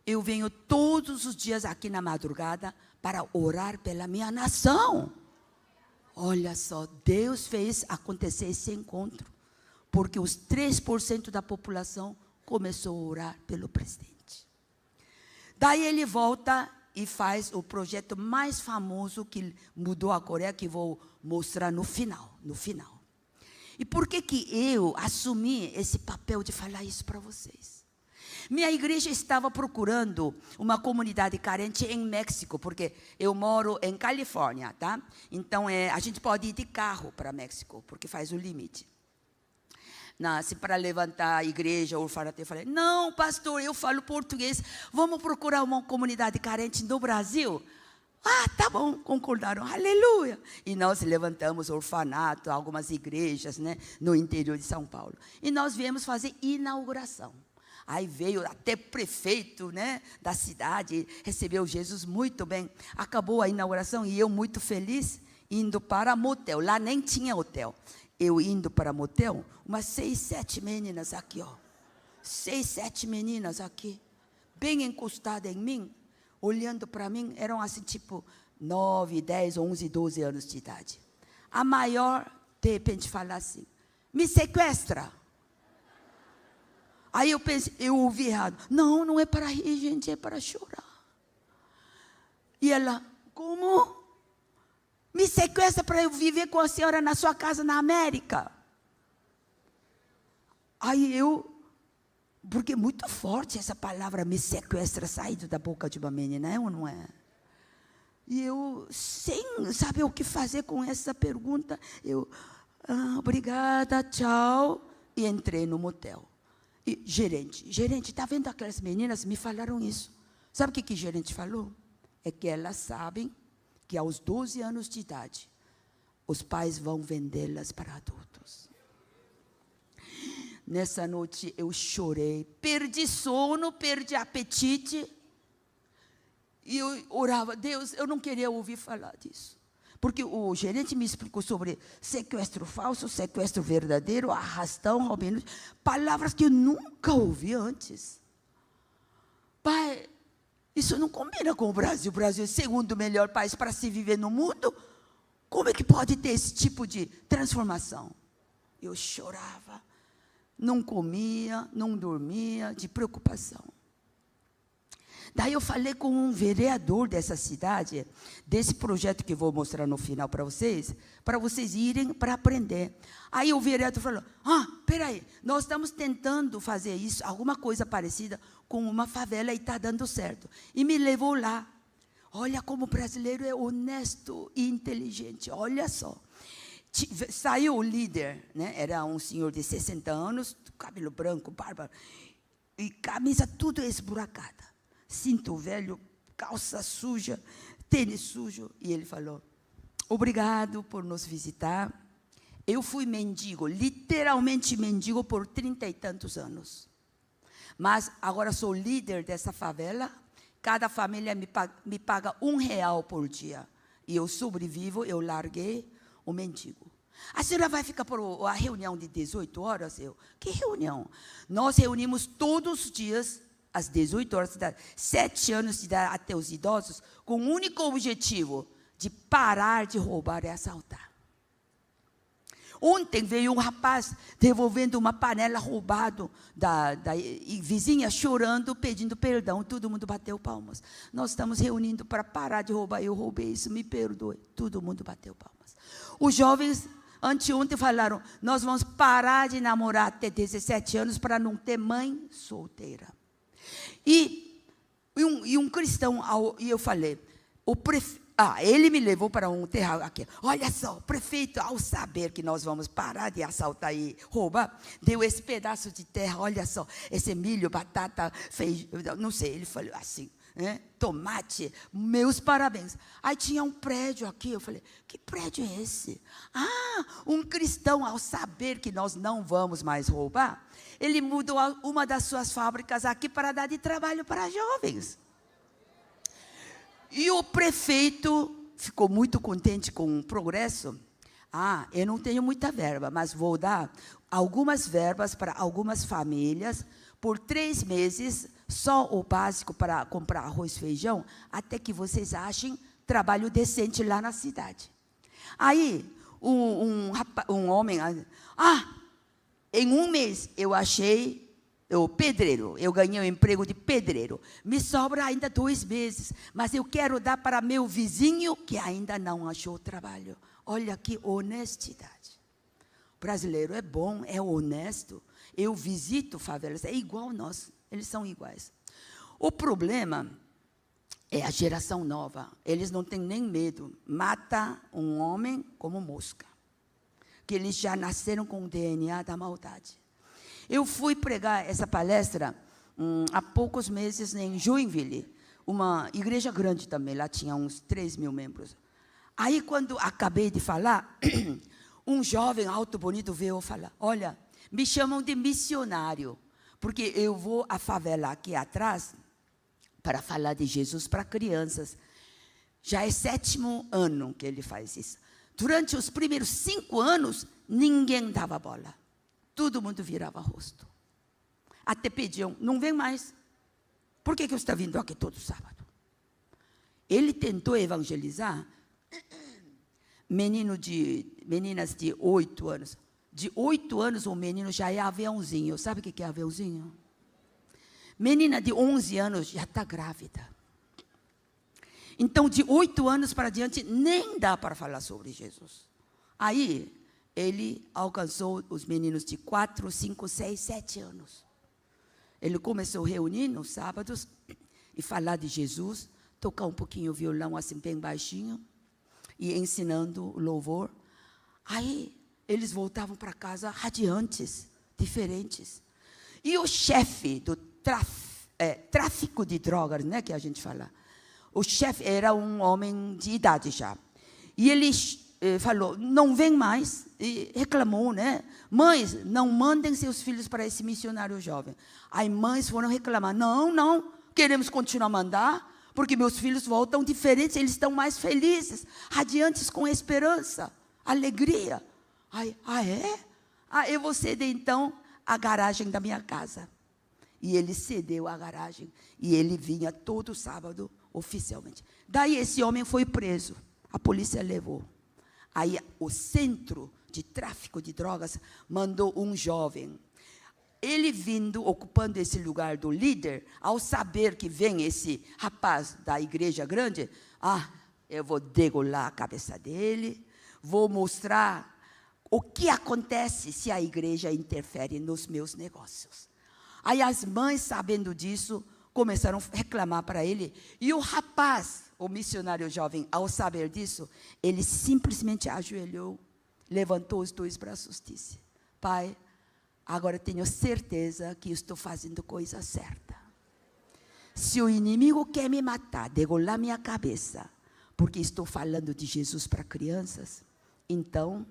eu venho todos os dias aqui na madrugada para orar pela minha nação. Olha só, Deus fez acontecer esse encontro, porque os 3% da população começou a orar pelo presidente. Daí ele volta e faz o projeto mais famoso que mudou a Coreia, que vou mostrar no final. E por que eu assumi esse papel de falar isso para vocês? Minha igreja estava procurando uma comunidade carente em México, porque eu moro em Califórnia, tá? Então, a gente pode ir de carro para México, porque faz o limite. Se para levantar a igreja, o orfanato, eu falei: não, pastor, eu falo português, vamos procurar uma comunidade carente no Brasil? Tá bom, concordaram, aleluia. E nós levantamos orfanato, algumas igrejas, né, no interior de São Paulo. E nós viemos fazer inauguração. Aí veio até prefeito, né, da cidade, recebeu Jesus muito bem. Acabou a inauguração e eu muito feliz, indo para motel. Lá nem tinha hotel. Eu indo para motel, umas 6, 7 meninas aqui, ó. 6, 7 meninas aqui, bem encostadas em mim, olhando para mim, eram assim, tipo, 9, 10, 11, 12 anos de idade. A maior, de repente, fala assim: me sequestra. Aí eu pensei, eu ouvi errado. Não é para rir, gente, é para chorar. E ela: como? Me sequestra para eu viver com a senhora na sua casa na América? Aí porque é muito forte essa palavra, me sequestra, saído da boca de uma menina, é ou não é? E eu, sem saber o que fazer com essa pergunta, obrigada, tchau, e entrei no motel. E gerente, está vendo aquelas meninas? Me falaram isso. Sabe o que gerente falou? É que elas sabem que aos 12 anos de idade, os pais vão vendê-las para adultos. Nessa noite eu chorei, perdi sono, perdi apetite, e eu orava: Deus, eu não queria ouvir falar disso. Porque o gerente me explicou sobre sequestro falso, sequestro verdadeiro, arrastão, Robin Hood, palavras que eu nunca ouvi antes. Pai, isso não combina com o Brasil. O Brasil é o segundo melhor país para se viver no mundo. Como é que pode ter esse tipo de transformação? Eu chorava, não comia, não dormia, de preocupação. Daí eu falei com um vereador dessa cidade, desse projeto que eu vou mostrar no final para vocês irem para aprender. Aí o vereador falou: peraí, nós estamos tentando fazer isso, alguma coisa parecida com uma favela e está dando certo. E me levou lá. Olha como o brasileiro é honesto e inteligente, olha só. Saiu o líder, né? Era um senhor de 60 anos, cabelo branco, barba. e camisa tudo esburacada, cinto velho, calça suja, tênis sujo. E ele falou: obrigado por nos visitar. Eu fui mendigo, literalmente mendigo, por 30 e tantos anos. Mas agora sou líder dessa favela. Cada família me paga R$1 por dia. E eu sobrevivo, eu larguei o mendigo. A senhora vai ficar por a reunião de 18 horas? Que reunião? Nós reunimos todos os dias, às 18 horas, 7 anos de idade até os idosos, com o único objetivo de parar de roubar e assaltar. Ontem veio um rapaz devolvendo uma panela roubada da vizinha, chorando, pedindo perdão. Todo mundo bateu palmas. Nós estamos reunindo para parar de roubar. Eu roubei isso, me perdoe. Todo mundo bateu palmas. Os jovens, anteontem, falaram: nós vamos parar de namorar até 17 anos para não ter mãe solteira. E um cristão, e eu falei, ele me levou para um terral aqui. Olha só, o prefeito, ao saber que nós vamos parar de assaltar e roubar, deu esse pedaço de terra. Olha só, esse milho, batata, feijão, não sei, ele falou assim, né? Tomate, meus parabéns. Aí tinha um prédio aqui, eu falei: que prédio é esse? Um cristão, ao saber que nós não vamos mais roubar, ele mudou uma das suas fábricas aqui para dar de trabalho para jovens. E o prefeito ficou muito contente com o progresso. Eu não tenho muita verba, mas vou dar algumas verbas para algumas famílias por 3 meses, só o básico para comprar arroz e feijão, até que vocês achem trabalho decente lá na cidade. Aí, um homem, em um mês eu achei o pedreiro, eu ganhei um emprego de pedreiro. Me sobra ainda 2 meses, mas eu quero dar para meu vizinho que ainda não achou trabalho. Olha que honestidade. O brasileiro é bom, é honesto. Eu visito favelas, é igual nós, eles são iguais. O problema é a geração nova. Eles não têm nem medo. Mata um homem como mosca, que eles já nasceram com o DNA da maldade. Eu fui pregar essa palestra há poucos meses em Joinville, uma igreja grande também, lá tinha uns 3.000 membros. Aí, quando acabei de falar, um jovem alto, bonito, veio falar: olha, me chamam de missionário, porque eu vou à favela aqui atrás para falar de Jesus para crianças. Já é 7º ano que ele faz isso. Durante os primeiros 5 anos, ninguém dava bola. Todo mundo virava rosto. Até pediam: não vem mais. Por que você está vindo aqui todo sábado? Ele tentou evangelizar meninas de 8 anos. De 8 anos, o menino já é aviãozinho. Sabe o que é aviãozinho? Menina de 11 anos já está grávida. Então, de 8 anos para diante, nem dá para falar sobre Jesus. Aí, ele alcançou os meninos de 4, 5, 6, 7 anos. Ele começou a reunir nos sábados e falar de Jesus, tocar um pouquinho o violão assim bem baixinho e ensinando louvor. Aí eles voltavam para casa radiantes, diferentes. E o chefe do tráfico de drogas, né, que a gente fala, o chefe era um homem de idade já. E ele falou: não vem mais, e reclamou, né? Mães, não mandem seus filhos para esse missionário jovem. Aí mães foram reclamar: não, queremos continuar a mandar, porque meus filhos voltam diferentes, eles estão mais felizes, radiantes, com esperança, alegria. Aí, eu vou ceder então a garagem da minha casa. E ele cedeu a garagem, e ele vinha todo sábado, oficialmente. Daí esse homem foi preso, a polícia levou. Aí o centro de tráfico de drogas mandou um jovem. Ele vindo, ocupando esse lugar do líder, ao saber que vem esse rapaz da igreja grande, eu vou degolar a cabeça dele, vou mostrar o que acontece se a igreja interfere nos meus negócios. Aí as mães, sabendo disso, começaram a reclamar para ele. E o rapaz, o missionário jovem, ao saber disso, ele simplesmente ajoelhou, levantou os 2 braços e disse: Pai, agora tenho certeza que estou fazendo coisa certa. Se o inimigo quer me matar, degolar minha cabeça, porque estou falando de Jesus para crianças, então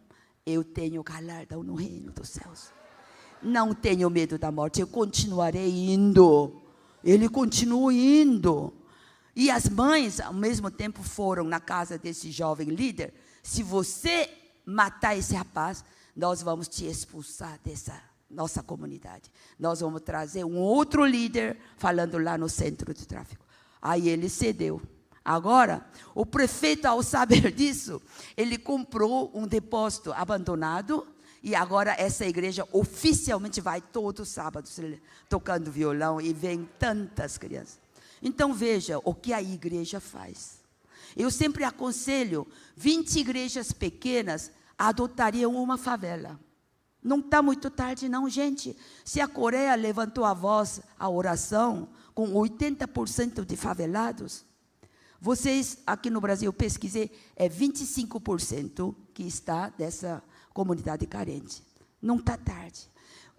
eu tenho galardão no reino dos céus. Não tenho medo da morte, eu continuarei indo. Ele continua indo. E as mães, ao mesmo tempo, foram na casa desse jovem líder. Se você matar esse rapaz, nós vamos te expulsar dessa nossa comunidade. Nós vamos trazer um outro líder, falando lá no centro de tráfico. Aí ele cedeu. Agora, o prefeito, ao saber disso, ele comprou um depósito abandonado, e agora essa igreja oficialmente vai todos os sábados tocando violão, e vem tantas crianças. Então veja o que a igreja faz. Eu sempre aconselho, 20 igrejas pequenas adotariam uma favela. Não está muito tarde não, gente. Se a Coreia levantou a voz, a oração, com 80% de favelados, vocês, aqui no Brasil, eu pesquisei, é 25% que está dessa comunidade carente. Não está tarde.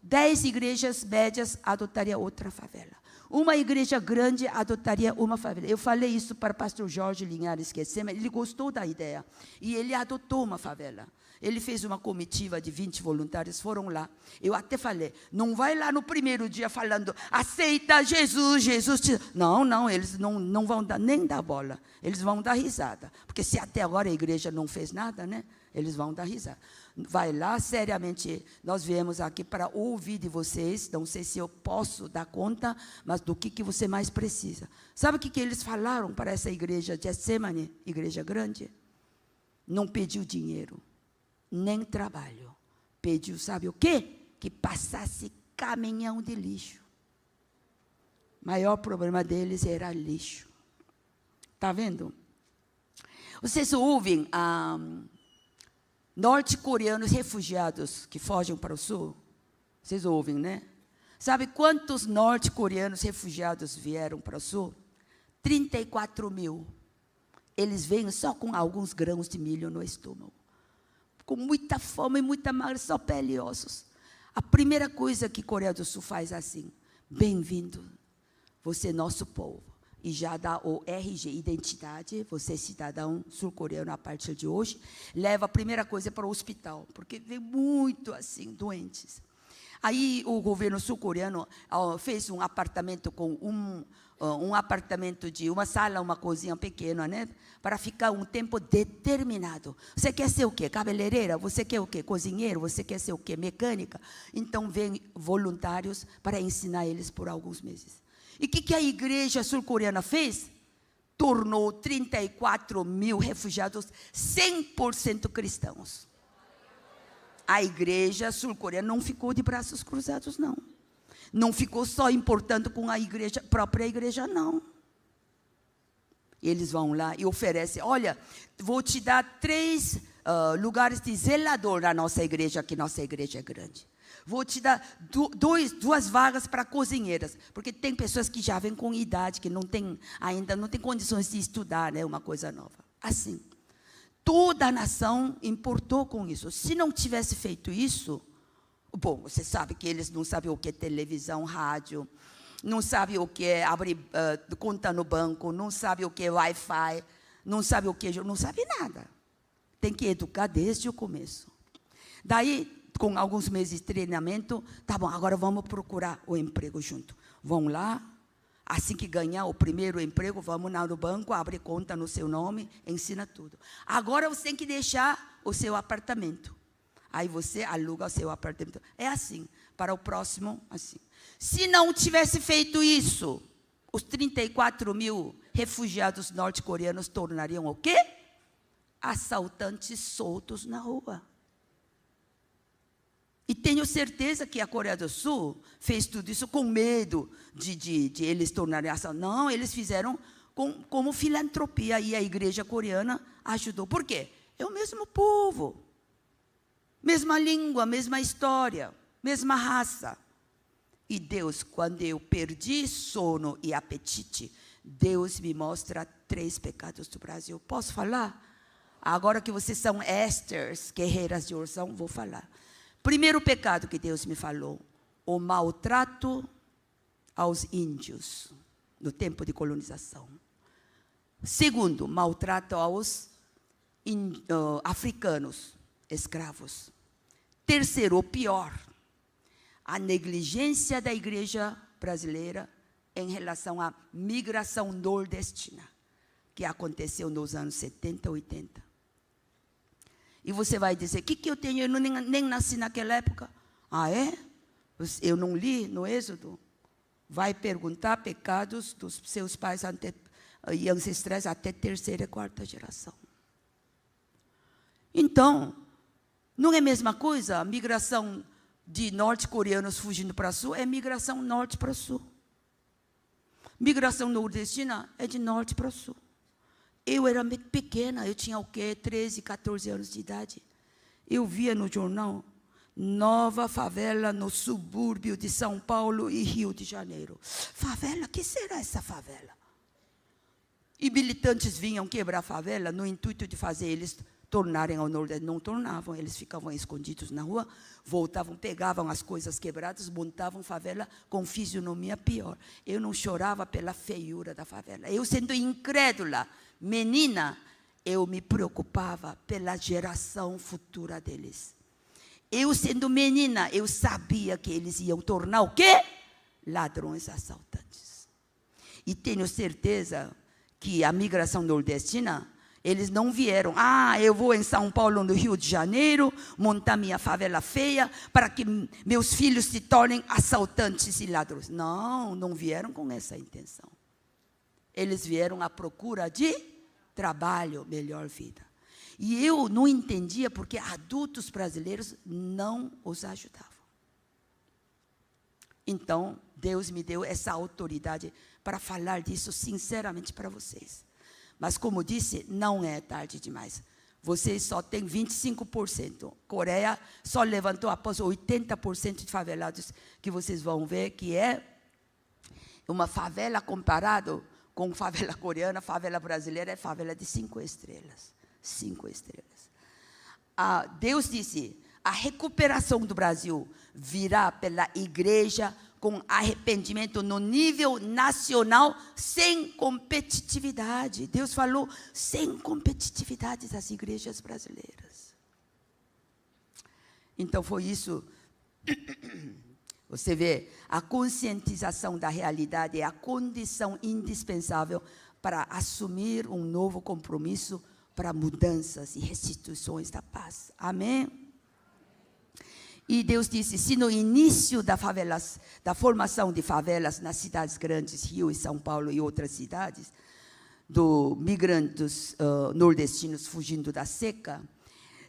10 igrejas médias adotariam outra favela. Uma igreja grande adotaria uma favela. Eu falei isso para o pastor Jorge Linhares Quecema, ele gostou da ideia. E ele adotou uma favela. Ele fez uma comitiva de 20 voluntários, foram lá. Eu até falei, não vai lá no primeiro dia falando, aceita Jesus, Jesus te... Não, eles não vão nem dar bola. Eles vão dar risada. Porque se até agora a igreja não fez nada, né? Eles vão dar risada. Vai lá, seriamente, nós viemos aqui para ouvir de vocês, não sei se eu posso dar conta, mas do que você mais precisa. Sabe o que eles falaram para essa igreja de Getsemane, igreja grande? Não pediu dinheiro, nem trabalho. Pediu, sabe o quê? Que passasse caminhão de lixo. O maior problema deles era lixo. Está vendo? Vocês ouvem norte-coreanos refugiados que fogem para o sul? Vocês ouvem, né? Sabe quantos norte-coreanos refugiados vieram para o sul? 34 mil. Eles vêm só com alguns grãos de milho no estômago. Com muita fome e muita magra, só pele e ossos. A primeira coisa que a Coreia do Sul faz assim, bem-vindo, você é nosso povo. E já dá o RG, identidade, você é cidadão sul-coreano a partir de hoje, leva a primeira coisa para o hospital, porque vem muito assim, doentes. Aí o governo sul-coreano fez um apartamento com um apartamento de uma sala, uma cozinha pequena, né? Para ficar um tempo determinado. Você quer ser o quê? Cabeleireira? Você quer o quê? Cozinheiro? Você quer ser o quê? Mecânica? Então vem voluntários para ensinar eles por alguns meses. E o que a igreja sul-coreana fez? Tornou 34 mil refugiados 100% cristãos. A igreja sul-coreana não ficou de braços cruzados, não. Não ficou só importando com a igreja, própria igreja, não. Eles vão lá e oferecem, olha, vou te dar 3 lugares de zelador na nossa igreja, que nossa igreja é grande. Vou te dar 2 vagas para cozinheiras, porque tem pessoas que já vêm com idade, que ainda não tem condições de estudar, né, uma coisa nova. Assim, toda a nação importou com isso. Se não tivesse feito isso, bom, você sabe que eles não sabem o que é televisão, rádio, não sabem o que é abrir conta no banco, não sabem o que é Wi-Fi, não sabem o que é, não sabem nada. Tem que educar desde o começo. Daí, com alguns meses de treinamento, tá bom, agora vamos procurar o emprego junto. Vão lá, assim que ganhar o primeiro emprego, vamos lá no banco, abre conta no seu nome, ensina tudo. Agora você tem que deixar o seu apartamento. Aí você aluga o seu apartamento. É assim, para o próximo, assim. Se não tivesse feito isso, os 34 mil refugiados norte-coreanos tornariam o quê? Assaltantes soltos na rua. E tenho certeza que a Coreia do Sul fez tudo isso com medo de eles tornarem assaltantes. Não, eles fizeram como filantropia, e a igreja coreana ajudou. Por quê? É o mesmo povo, mesma língua, mesma história, mesma raça. E Deus, quando eu perdi sono e apetite, Deus me mostra 3 pecados do Brasil. Posso falar? Agora que vocês são Esthers, guerreiras de oração, vou falar. Primeiro pecado que Deus me falou, o maltrato aos índios, no tempo de colonização. Segundo, maltrato aos africanos, escravos. Terceiro, o pior, a negligência da igreja brasileira em relação à migração nordestina, que aconteceu nos anos 70, 80. E você vai dizer, o que eu tenho? Eu nem nasci naquela época. Ah, é? Eu não li no Êxodo? Vai perguntar pecados dos seus pais e ancestrais até terceira e quarta geração. Então, não é a mesma coisa? A migração de norte-coreanos fugindo para sul é migração norte para sul. Migração nordestina é de norte para sul. Eu era pequena, eu tinha o quê? 13, 14 anos de idade. Eu via no jornal, nova favela no subúrbio de São Paulo e Rio de Janeiro. Favela? O que será essa favela? E militantes vinham quebrar a favela no intuito de fazer eles tornarem ao Nordeste. Não tornavam, eles ficavam escondidos na rua, voltavam, pegavam as coisas quebradas, montavam favela com fisionomia pior. Eu não chorava pela feiura da favela. Eu, sendo incrédula, menina, eu me preocupava pela geração futura deles. Eu, sendo menina, eu sabia que eles iam tornar o quê? Ladrões assaltantes. E tenho certeza que a migração nordestina, eles não vieram, eu vou em São Paulo, no Rio de Janeiro, montar minha favela feia, para que meus filhos se tornem assaltantes e ladrões. Não, não vieram com essa intenção. Eles vieram à procura de trabalho, melhor vida. E eu não entendia porque adultos brasileiros não os ajudavam. Então, Deus me deu essa autoridade para falar disso sinceramente para vocês. Mas, como disse, não é tarde demais. Vocês só têm 25%. Coreia só levantou após 80% de favelados, que vocês vão ver que é uma favela comparado com favela coreana, favela brasileira é favela de 5 estrelas. 5 estrelas. Deus disse, a recuperação do Brasil virá pela igreja com arrependimento no nível nacional, sem competitividade. Deus falou, sem competitividade das igrejas brasileiras. Então foi isso. Você vê, a conscientização da realidade é a condição indispensável para assumir um novo compromisso para mudanças e restituições da paz. Amém? E Deus disse, se no início da formação de favelas nas cidades grandes, Rio e São Paulo e outras cidades, do migrantes nordestinos fugindo da seca,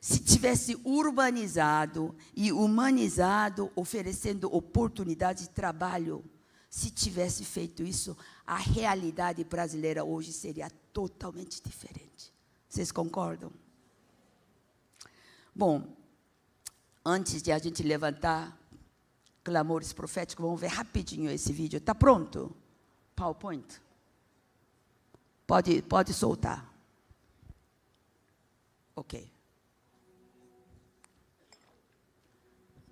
se tivesse urbanizado e humanizado, oferecendo oportunidade de trabalho, se tivesse feito isso, a realidade brasileira hoje seria totalmente diferente. Vocês concordam? Bom, antes de a gente levantar clamores proféticos, vamos ver rapidinho esse vídeo. Está pronto? PowerPoint? Pode soltar. Ok.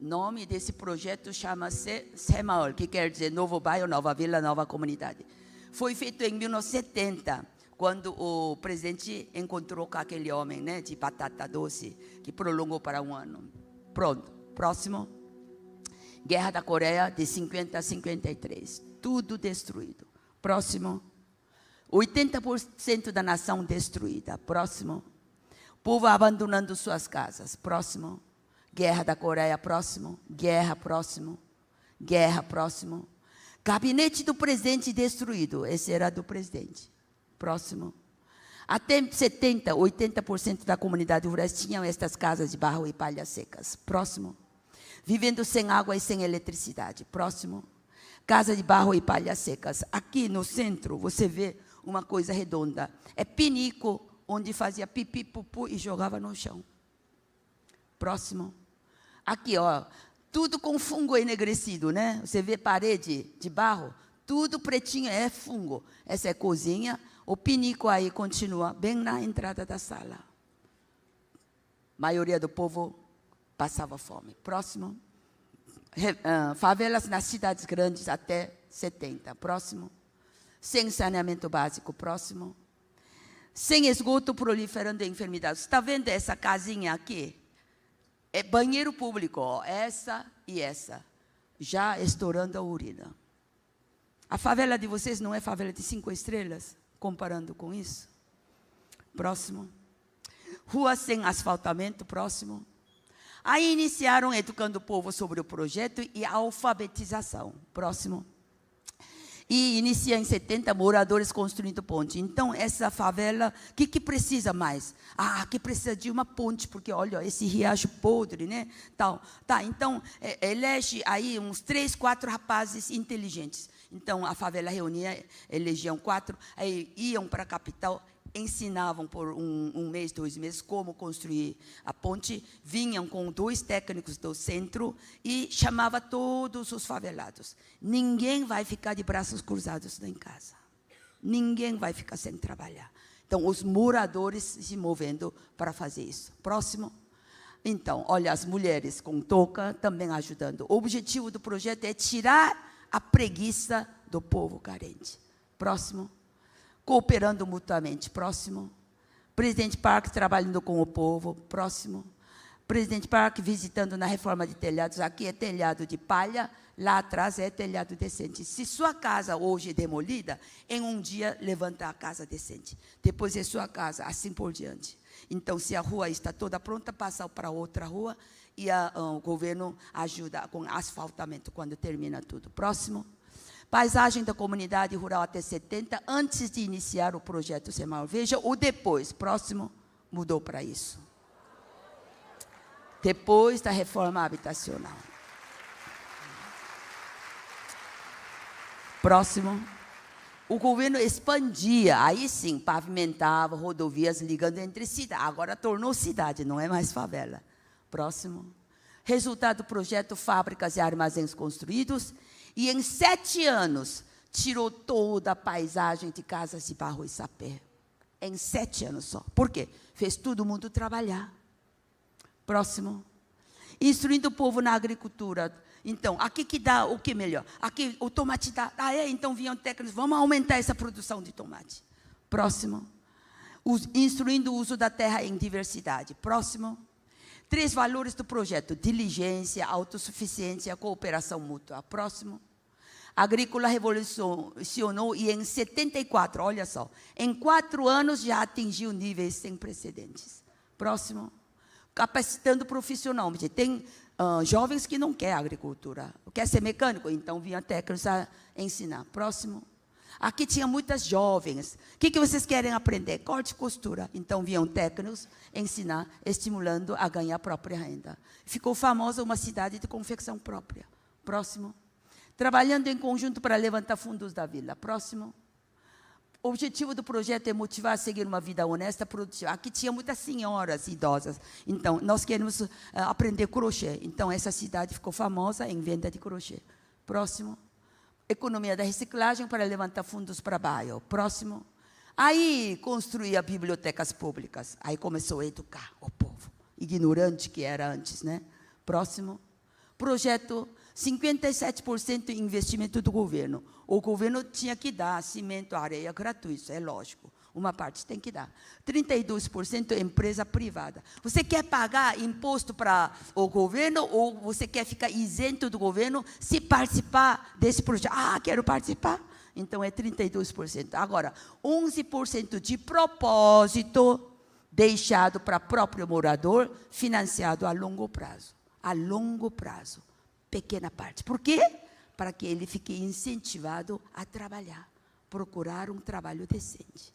O nome desse projeto chama-se Semaol, que quer dizer Novo Bairro, Nova Vila, Nova Comunidade. Foi feito em 1970, quando o presidente encontrou com aquele homem, né, de batata doce, que prolongou para 1 ano. Pronto, próximo. Guerra da Coreia, de 50 a 53. Tudo destruído. Próximo. 80% da nação destruída. Próximo. Povo abandonando suas casas. Próximo. Guerra da Coreia. Próximo. Guerra. Próximo. Guerra. Próximo. Gabinete do presidente destruído. Esse era do presidente. Próximo. Até 70%, 80% da comunidade rural tinham estas casas de barro e palhas secas. Próximo. Vivendo sem água e sem eletricidade. Próximo. Casa de barro e palhas secas. Aqui no centro, você vê uma coisa redonda. É pinico, onde fazia pipi, pupu e jogava no chão. Próximo. Aqui, ó, tudo com fungo enegrecido, né? Você vê parede de barro, tudo pretinho, é fungo. Essa é cozinha. O pinico aí continua bem na entrada da sala. A maioria do povo passava fome. Próximo. Favelas nas cidades grandes até 70. Próximo. Sem saneamento básico. Próximo. Sem esgoto, proliferando enfermidades. Está vendo essa casinha aqui? É banheiro público, ó, essa e essa. Já estourando a urina. A favela de vocês não é favela de 5 estrelas? Comparando com isso. Próximo. Ruas sem asfaltamento. Próximo. Aí iniciaram educando o povo sobre o projeto e a alfabetização. Próximo. E inicia em 70 moradores construindo ponte. Então, essa favela, o que precisa mais? Que precisa de uma ponte, porque, olha, esse riacho podre, né? Tá, então, elege aí uns 3, 4 rapazes inteligentes. Então, a favela reunia, elegiam 4, aí iam para a capital, ensinavam por um mês, 2 meses, como construir a ponte, vinham com 2 técnicos do centro e chamava todos os favelados. Ninguém vai ficar de braços cruzados em casa. Ninguém vai ficar sem trabalhar. Então, os moradores se movendo para fazer isso. Próximo. Então, olha, as mulheres com touca também ajudando. O objetivo do projeto é tirar a preguiça do povo carente. Próximo. Cooperando mutuamente. Próximo. Presidente Park trabalhando com o povo. Próximo. Presidente Park visitando na reforma de telhados. Aqui é telhado de palha, lá atrás é telhado decente. Se sua casa hoje é demolida, em um dia levanta a casa decente. Depois é sua casa, assim por diante. Então, se a rua está toda pronta, passa para outra rua e o governo ajuda com asfaltamento quando termina tudo. Próximo. Paisagem da comunidade rural até 70, antes de iniciar o projeto SEMAUR. Veja o depois. Próximo. Mudou para isso. Depois da reforma habitacional. Próximo. O governo expandia, aí sim, pavimentava rodovias ligando entre cidades. Agora tornou cidade, não é mais favela. Próximo. Resultado do projeto, fábricas e armazéns construídos. E em 7 anos, tirou toda a paisagem de casas de barro e sapé. Em 7 anos só. Por quê? Fez todo mundo trabalhar. Próximo. Instruindo o povo na agricultura. Então, aqui que dá o que melhor? Aqui o tomate dá. Então vinham técnicos, vamos aumentar essa produção de tomate. Próximo. Instruindo o uso da terra em diversidade. Próximo. 3 valores do projeto: diligência, autossuficiência, cooperação mútua. Próximo. A agrícola revolucionou e em 74, olha só, em 4 anos já atingiu níveis sem precedentes. Próximo. Capacitando profissionalmente. Tem jovens que não querem agricultura, quer ser mecânico, então vinha técnicos a ensinar. Próximo. Aqui tinha muitas jovens. O que vocês querem aprender? Corte e costura. Então vinham técnicos ensinar, estimulando a ganhar a própria renda. Ficou famosa uma cidade de confecção própria. Próximo. Trabalhando em conjunto para levantar fundos da vila. Próximo. O objetivo do projeto é motivar a seguir uma vida honesta, produtiva. Aqui tinha muitas senhoras idosas. Então, nós queremos aprender crochê. Então, essa cidade ficou famosa em venda de crochê. Próximo. Economia da reciclagem para levantar fundos para bairro. Próximo. Aí, construía bibliotecas públicas. Aí começou a educar o povo. Ignorante que era antes, né? Próximo. Projeto 57% investimento do governo. O governo tinha que dar cimento, areia gratuito, é lógico. Uma parte tem que dar. 32% empresa privada. Você quer pagar imposto para o governo ou você quer ficar isento do governo se participar desse projeto? Quero participar. Então, é 32%. Agora, 11% de propósito deixado para próprio morador, financiado a longo prazo. A longo prazo. Pequena parte. Por quê? Para que ele fique incentivado a trabalhar, procurar um trabalho decente.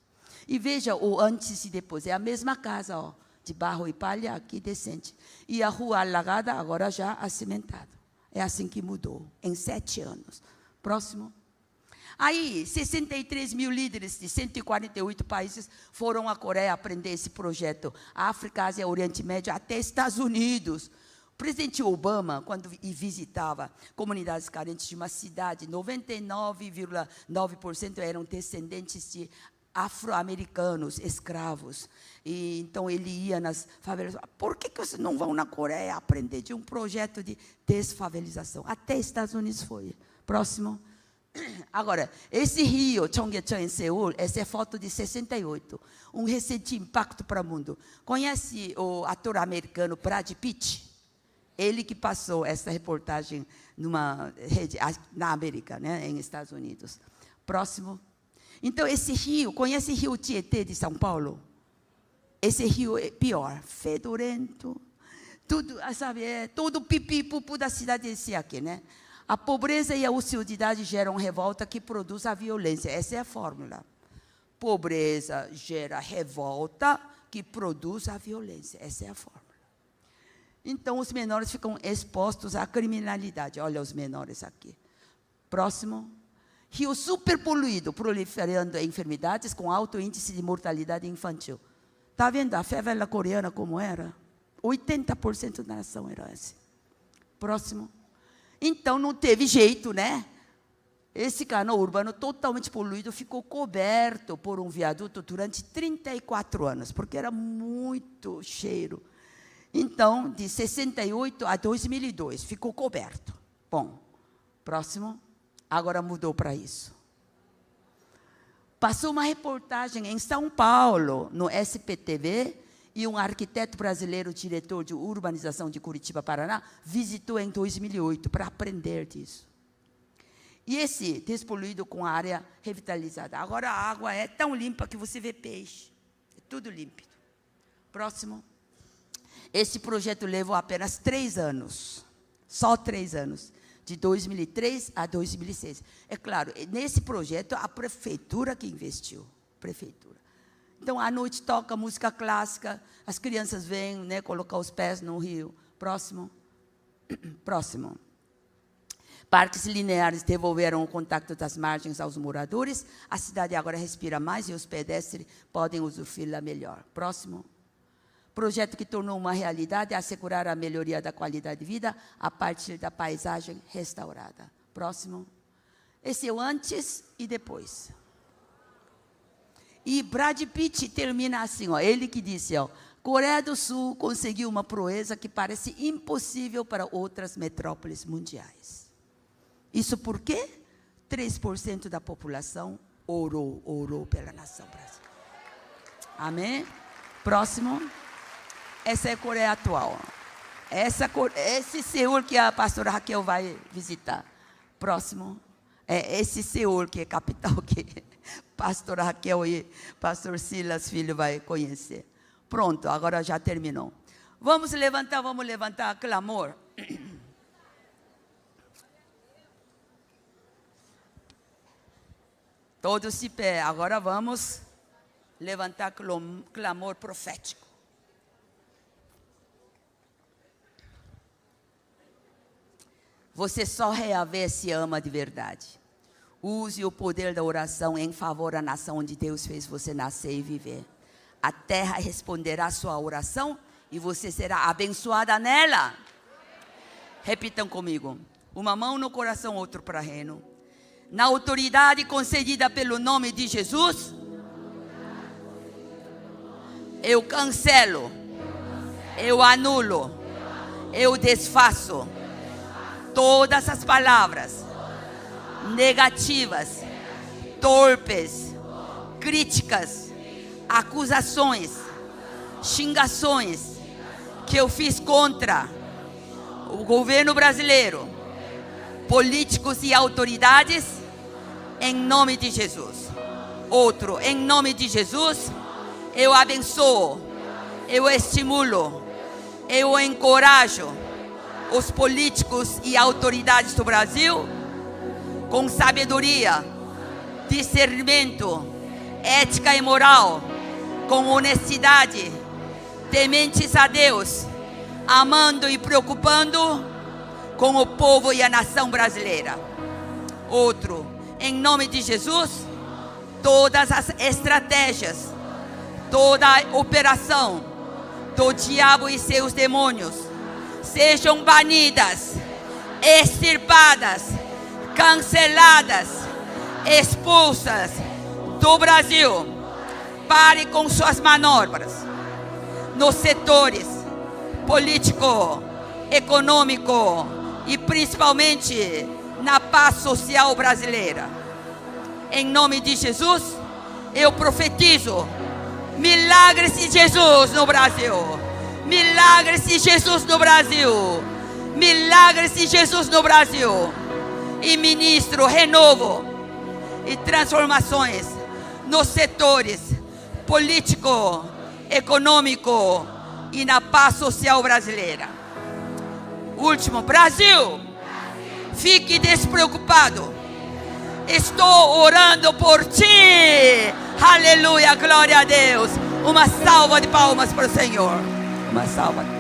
E veja o antes e depois, é a mesma casa, ó, de barro e palha, aqui decente. E a rua alagada, agora já acimentada. É assim que mudou, em 7 anos. Próximo. Aí, 63 mil líderes de 148 países foram à Coreia aprender esse projeto. África, Ásia, Oriente Médio, até Estados Unidos. O presidente Obama, quando visitava comunidades carentes de uma cidade, 99,9% eram descendentes de afro-americanos, escravos. E então ele ia nas favelas. Por que vocês não vão na Coreia aprender de um projeto de desfavelização? Até Estados Unidos foi. Próximo. Agora, esse rio, Cheonggyecheon, em Seul, essa é foto de 68. Um recente impacto para o mundo. Conhece o ator americano Brad Pitt? Ele que passou essa reportagem numa rede na América, né, em Estados Unidos. Próximo. Então, esse rio, conhece o rio Tietê de São Paulo? Esse rio é pior, fedorento, tudo, sabe, todo pipi-pupu da cidade desse aqui, né? A pobreza e a ociosidade geram revolta que produz a violência. Essa é a fórmula. Pobreza gera revolta que produz a violência. Essa é a fórmula. Então, os menores ficam expostos à criminalidade. Olha os menores aqui. Próximo. Rio superpoluído, proliferando enfermidades com alto índice de mortalidade infantil. Está vendo a favela coreana como era? 80% da nação era assim. Próximo. Então, não teve jeito, né? Esse canal urbano totalmente poluído ficou coberto por um viaduto durante 34 anos, porque era muito cheiro. Então, de 68 a 2002, ficou coberto. Bom, próximo. Agora mudou para isso. Passou uma reportagem em São Paulo, no SPTV, e um arquiteto brasileiro, diretor de urbanização de Curitiba, Paraná, visitou em 2008 para aprender disso. E esse despoluído com a área revitalizada. Agora a água é tão limpa que você vê peixe. É tudo límpido. Próximo. Esse projeto levou apenas 3 anos. Só 3 anos. De 2003 a 2006. É claro, nesse projeto, a prefeitura que investiu. Prefeitura. Então, à noite toca música clássica, as crianças vêm, né, colocar os pés no rio. Próximo. Próximo. Parques lineares devolveram o contato das margens aos moradores. A cidade agora respira mais e os pedestres podem usufruí-la melhor. Próximo. Projeto que tornou uma realidade assegurar a melhoria da qualidade de vida a partir da paisagem restaurada. Próximo. Esse é o antes e depois. E Brad Pitt termina assim, ó, ele que disse, ó, Coreia do Sul conseguiu uma proeza que parece impossível para outras metrópoles mundiais. Isso por quê? 3% da população orou pela nação brasileira. Amém? Próximo. Essa é a Coreia atual. Esse Seul que a pastora Raquel vai visitar. Próximo. É esse Seul que é capital que pastora Raquel e pastor Silas Filho vai conhecer. Pronto, agora já terminou. Vamos levantar clamor. Todos de pé. Agora vamos levantar clamor profético. Você só reaver se ama de verdade. Use o poder da oração em favor da nação onde Deus fez você nascer e viver. A terra responderá a sua oração e você será abençoada nela. Repitam comigo. Uma mão no coração, outro para o reino. Na autoridade concedida pelo nome de Jesus, eu cancelo, eu anulo, eu desfaço todas as palavras negativas, torpes, críticas, acusações, xingações que eu fiz contra o governo brasileiro, políticos e autoridades, em nome de Jesus. Outro, em nome de Jesus, eu abençoo, eu estimulo, eu encorajo os políticos e autoridades do Brasil com sabedoria, discernimento, ética e moral, com honestidade, tementes a Deus, amando e preocupando com o povo e a nação brasileira. Outro, em nome de Jesus, todas as estratégias, toda a operação do diabo e seus demônios sejam banidas, extirpadas, canceladas, expulsas do Brasil, pare com suas manobras nos setores político, econômico e principalmente na paz social brasileira. Em nome de Jesus, eu profetizo milagres de Jesus no Brasil. Milagres de Jesus no Brasil. Milagres de Jesus no Brasil. E ministro renovo e transformações nos setores político, econômico e na paz social brasileira. Último, Brasil, fique despreocupado. Estou orando por ti. Aleluia, glória a Deus. Uma salva de palmas para o Senhor. Uma salva.